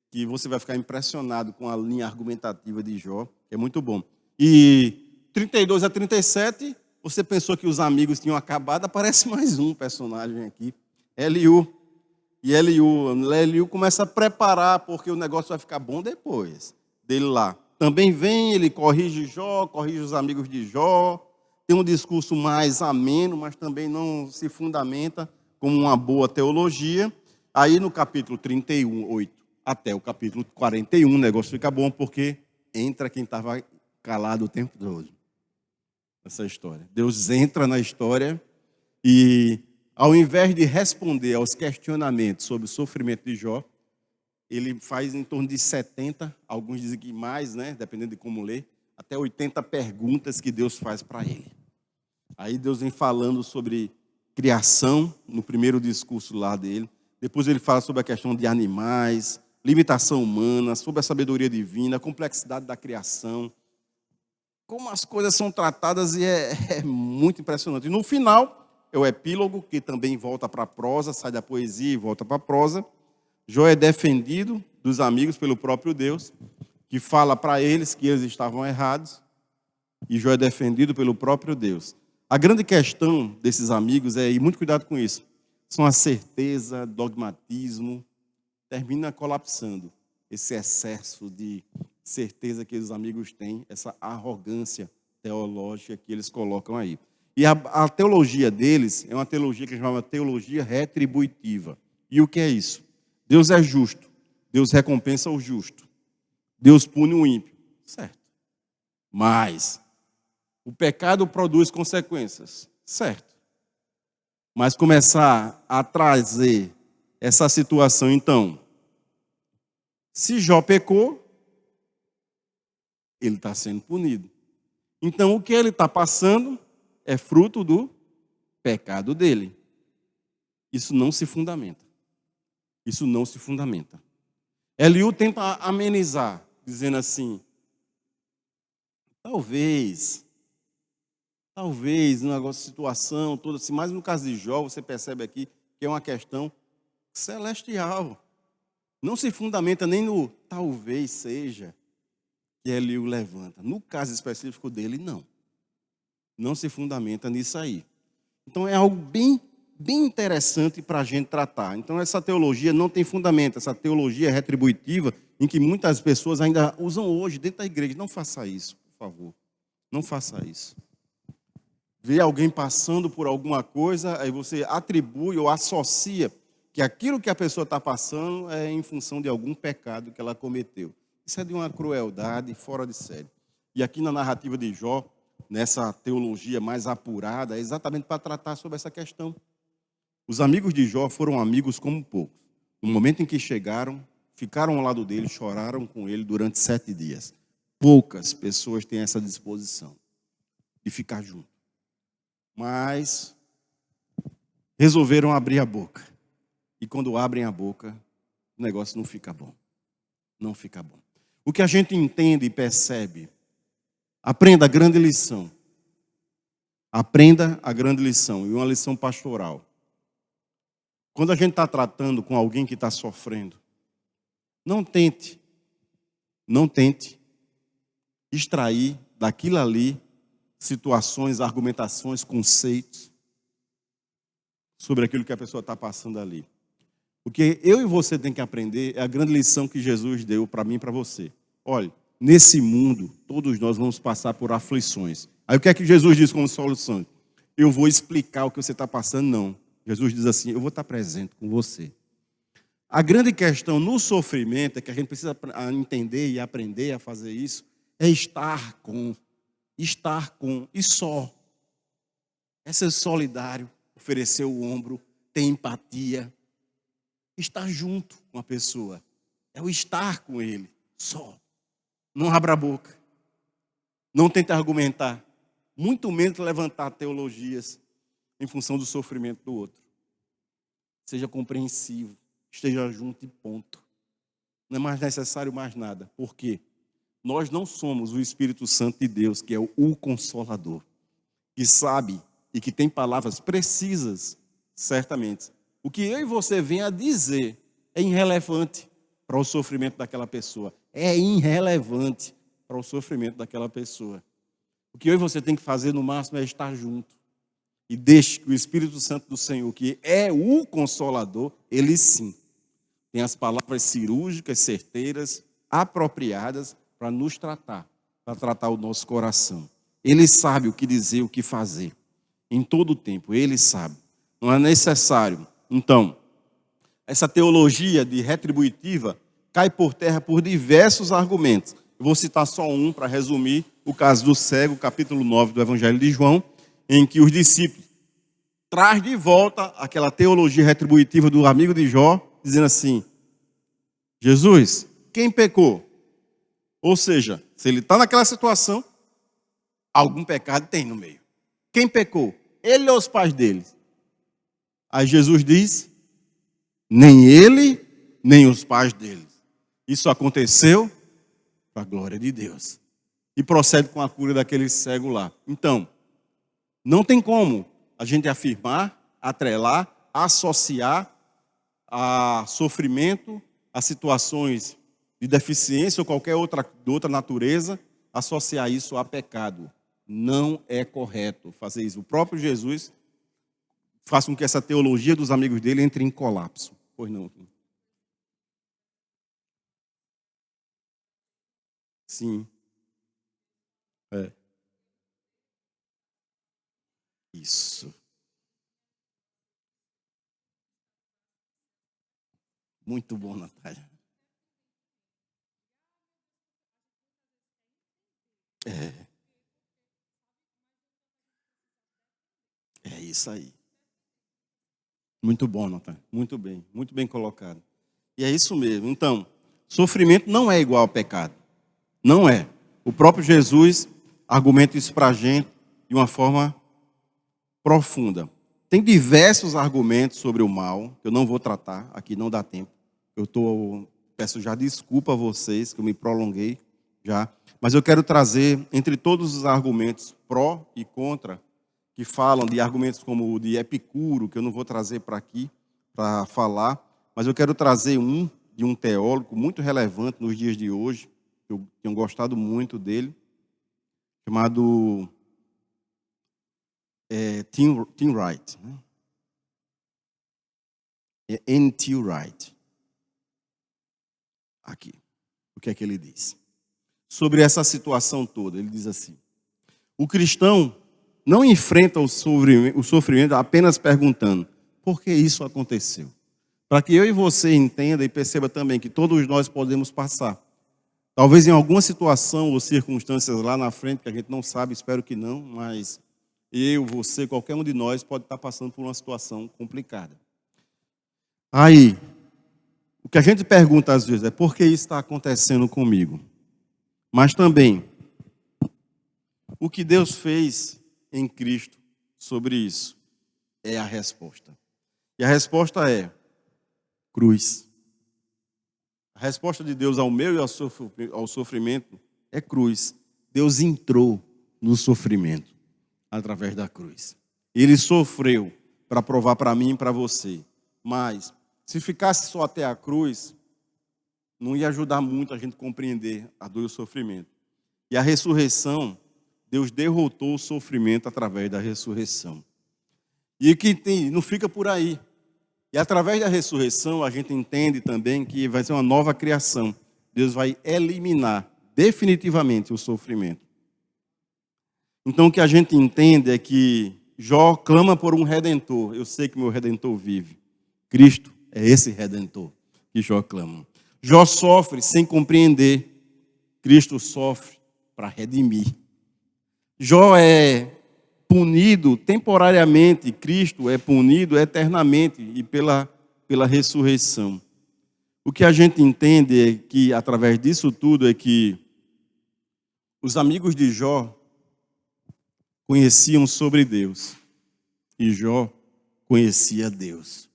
Speaker 1: que você vai ficar impressionado com a linha argumentativa de Jó, que é muito bom. E 32 a 37, você pensou que os amigos tinham acabado, aparece mais um personagem aqui, Eliú. E Eliú começa a preparar, porque o negócio vai ficar bom depois dele lá. Também vem, ele corrige Jó, corrige os amigos de Jó, tem um discurso mais ameno, mas também não se fundamenta como uma boa teologia. Aí no capítulo 31, 8, até o capítulo 41, o negócio fica bom, porque entra quem estava calado o tempo todo. Essa história. Deus entra na história e, ao invés de responder aos questionamentos sobre o sofrimento de Jó, ele faz em torno de 70, alguns dizem que mais, né? Dependendo de como ler, até 80 perguntas que Deus faz para ele. Aí Deus vem falando sobre criação, no primeiro discurso lá dele. Depois ele fala sobre a questão de animais, limitação humana, sobre a sabedoria divina, a complexidade da criação. Como as coisas são tratadas e é muito impressionante. E no final, é o epílogo, que também volta para a prosa, sai da poesia e volta para a prosa. Jó é defendido dos amigos pelo próprio Deus, que fala para eles que eles estavam errados, e Jó é defendido pelo próprio Deus. A grande questão desses amigos e muito cuidado com isso, são a certeza, dogmatismo, termina colapsando esse excesso de certeza que os amigos têm, essa arrogância teológica que eles colocam aí. E a teologia deles é uma teologia que a gente chama de teologia retributiva. E o que é isso? Deus é justo, Deus recompensa o justo, Deus pune o ímpio, certo. Mas o pecado produz consequências, certo. Mas começar a trazer essa situação, então, se Jó pecou, ele está sendo punido. Então, o que ele está passando é fruto do pecado dele. Isso não se fundamenta. Isso não se fundamenta. Eliú tenta amenizar, dizendo assim, talvez, um negócio de situação, toda assim, mas no caso de Jó, você percebe aqui que é uma questão celestial. Não se fundamenta nem no talvez seja que Eliú levanta. No caso específico dele, não. Não se fundamenta nisso aí. Então é algo bem interessante para a gente tratar. Então essa teologia não tem fundamento, essa teologia retributiva, em que muitas pessoas ainda usam hoje dentro da igreja. Não faça isso, por favor. Não faça isso. Vê alguém passando por alguma coisa, aí você atribui ou associa que aquilo que a pessoa está passando é em função de algum pecado que ela cometeu. Isso é de uma crueldade fora de série. E aqui na narrativa de Jó, nessa teologia mais apurada, é exatamente para tratar sobre essa questão. Os amigos de Jó foram amigos como poucos. No momento em que chegaram, ficaram ao lado dele, choraram com ele durante 7 dias. Poucas pessoas têm essa disposição de ficar junto. Mas resolveram abrir a boca. E quando abrem a boca, o negócio não fica bom. Não fica bom. O que a gente entende e percebe, aprenda a grande lição. Aprenda a grande lição, e uma lição pastoral. Quando a gente está tratando com alguém que está sofrendo, não tente extrair daquilo ali situações, argumentações, conceitos sobre aquilo que a pessoa está passando ali. O que eu e você tem que aprender é a grande lição que Jesus deu para mim e para você. Olha, nesse mundo, todos nós vamos passar por aflições. Aí o que é que Jesus diz como solução? Eu vou explicar o que você está passando? Não. Jesus diz assim, eu vou estar presente com você. A grande questão no sofrimento, é que a gente precisa entender e aprender a fazer isso, é estar com, e só. É ser solidário, oferecer o ombro, ter empatia, estar junto com a pessoa. É o estar com ele, só. Não abra a boca. Não tente argumentar. Muito menos levantar teologias em função do sofrimento do outro. Seja compreensivo. Esteja junto e ponto. Não é mais necessário mais nada. Por quê? Nós não somos o Espírito Santo de Deus, que é o Consolador, que sabe e que tem palavras precisas, certamente. O que eu e você vem a dizer é irrelevante para o sofrimento daquela pessoa. É irrelevante para o sofrimento daquela pessoa. O que eu e você tem que fazer no máximo é estar junto. E deixe que o Espírito Santo do Senhor, que é o Consolador, ele sim, tem as palavras cirúrgicas, certeiras, apropriadas para nos tratar, para tratar o nosso coração. Ele sabe o que dizer, o que fazer. Em todo o tempo, ele sabe. Não é necessário. Então, essa teologia de retributiva cai por terra por diversos argumentos. Eu vou citar só um para resumir o caso do cego, capítulo 9 do Evangelho de João, em que os discípulos traz de volta aquela teologia retributiva do amigo de Jó, dizendo assim, Jesus, quem pecou? Ou seja, se ele está naquela situação, algum pecado tem no meio. Quem pecou? Ele ou os pais dele? Aí Jesus diz, nem ele, nem os pais dele. Isso aconteceu para a glória de Deus. E procede com a cura daquele cego lá. Então, não tem como a gente afirmar, atrelar, associar a sofrimento, a situações de deficiência ou qualquer outra natureza, associar isso a pecado. Não é correto fazer isso. O próprio Jesus faz com que essa teologia dos amigos dele entre em colapso. Pois não. Sim. É. Isso. Muito bom, Natália. É, é isso aí. Muito bom, Natália. Muito bem colocado. E é isso mesmo. Então, sofrimento não é igual ao pecado. Não é. O próprio Jesus argumenta isso para a gente de uma forma profunda. Tem diversos argumentos sobre o mal, que eu não vou tratar, aqui não dá tempo. Peço já desculpa a vocês, que eu me prolonguei já. Mas eu quero trazer, entre todos os argumentos pró e contra, que falam de argumentos como o de Epicuro, que eu não vou trazer para aqui, para falar, mas eu quero trazer um de um teólogo muito relevante nos dias de hoje, que eu tenho gostado muito dele, chamado Tim Wright. Né? É N.T. Wright. Aqui. O que é que ele diz? Sobre essa situação toda, ele diz assim: o cristão não enfrenta o sofrimento apenas perguntando por que isso aconteceu. Para que eu e você entenda e perceba também que todos nós podemos passar. Talvez em alguma situação ou circunstâncias lá na frente, que a gente não sabe, espero que não, mas eu, você, qualquer um de nós pode estar passando por uma situação complicada. Aí, o que a gente pergunta às vezes é por que isso está acontecendo comigo? Mas também, o que Deus fez em Cristo sobre isso é a resposta. E a resposta é cruz. A resposta de Deus ao meu e ao sofrimento é cruz. Deus entrou no sofrimento através da cruz. Ele sofreu para provar para mim e para você. Mas, se ficasse só até a cruz, não ia ajudar muito a gente compreender a dor e o sofrimento. E a ressurreição, Deus derrotou o sofrimento através da ressurreição. E que não fica por aí. E através da ressurreição, a gente entende também que vai ser uma nova criação. Deus vai eliminar definitivamente o sofrimento. Então, o que a gente entende é que Jó clama por um redentor. Eu sei que meu redentor vive. Cristo é esse redentor que Jó clama. Jó sofre sem compreender. Cristo sofre para redimir. Jó é punido temporariamente, Cristo é punido eternamente e pela ressurreição. O que a gente entende é que, através disso tudo, é que os amigos de Jó conheciam sobre Deus e Jó conhecia Deus.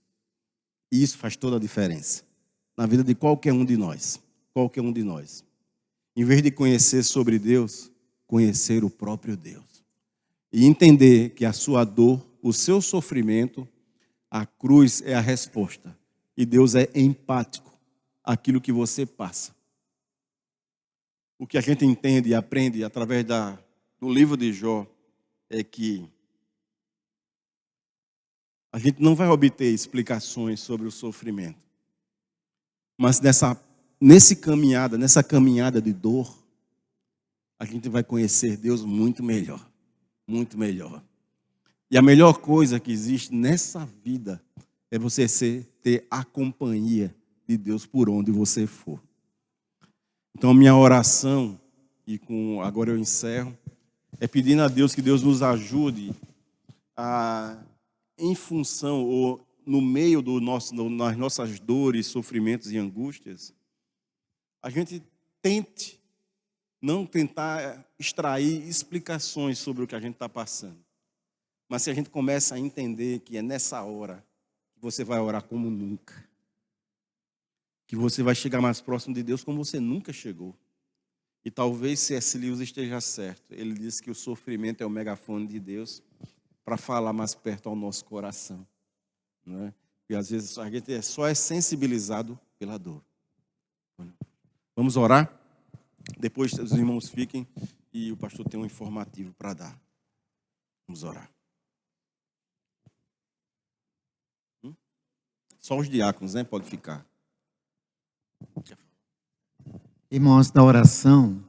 Speaker 1: E isso faz toda a diferença na vida de qualquer um de nós. Qualquer um de nós. Em vez de conhecer sobre Deus, conhecer o próprio Deus. E entender que a sua dor, o seu sofrimento, a cruz é a resposta. E Deus é empático àquilo que você passa. O que a gente entende e aprende através do livro de Jó é que a gente não vai obter explicações sobre o sofrimento. Mas nessa caminhada de dor, a gente vai conhecer Deus muito melhor. Muito melhor. E a melhor coisa que existe nessa vida é você ter a companhia de Deus por onde você for. Então, minha oração, e agora eu encerro, é pedindo a Deus que Deus nos ajude em função ou no meio das nossas dores, sofrimentos e angústias, a gente tente não tentar extrair explicações sobre o que a gente está passando. Mas se a gente começa a entender que é nessa hora que você vai orar como nunca, que você vai chegar mais próximo de Deus como você nunca chegou. E talvez C.S. Lewis esteja certo. Ele diz que o sofrimento é o megafone de Deus para falar mais perto ao nosso coração. Não é? E às vezes a gente só é sensibilizado pela dor. Vamos orar? Depois os irmãos fiquem e o pastor tem um informativo para dar. Vamos orar. Só os diáconos, né? Pode ficar.
Speaker 2: Irmãos, da oração,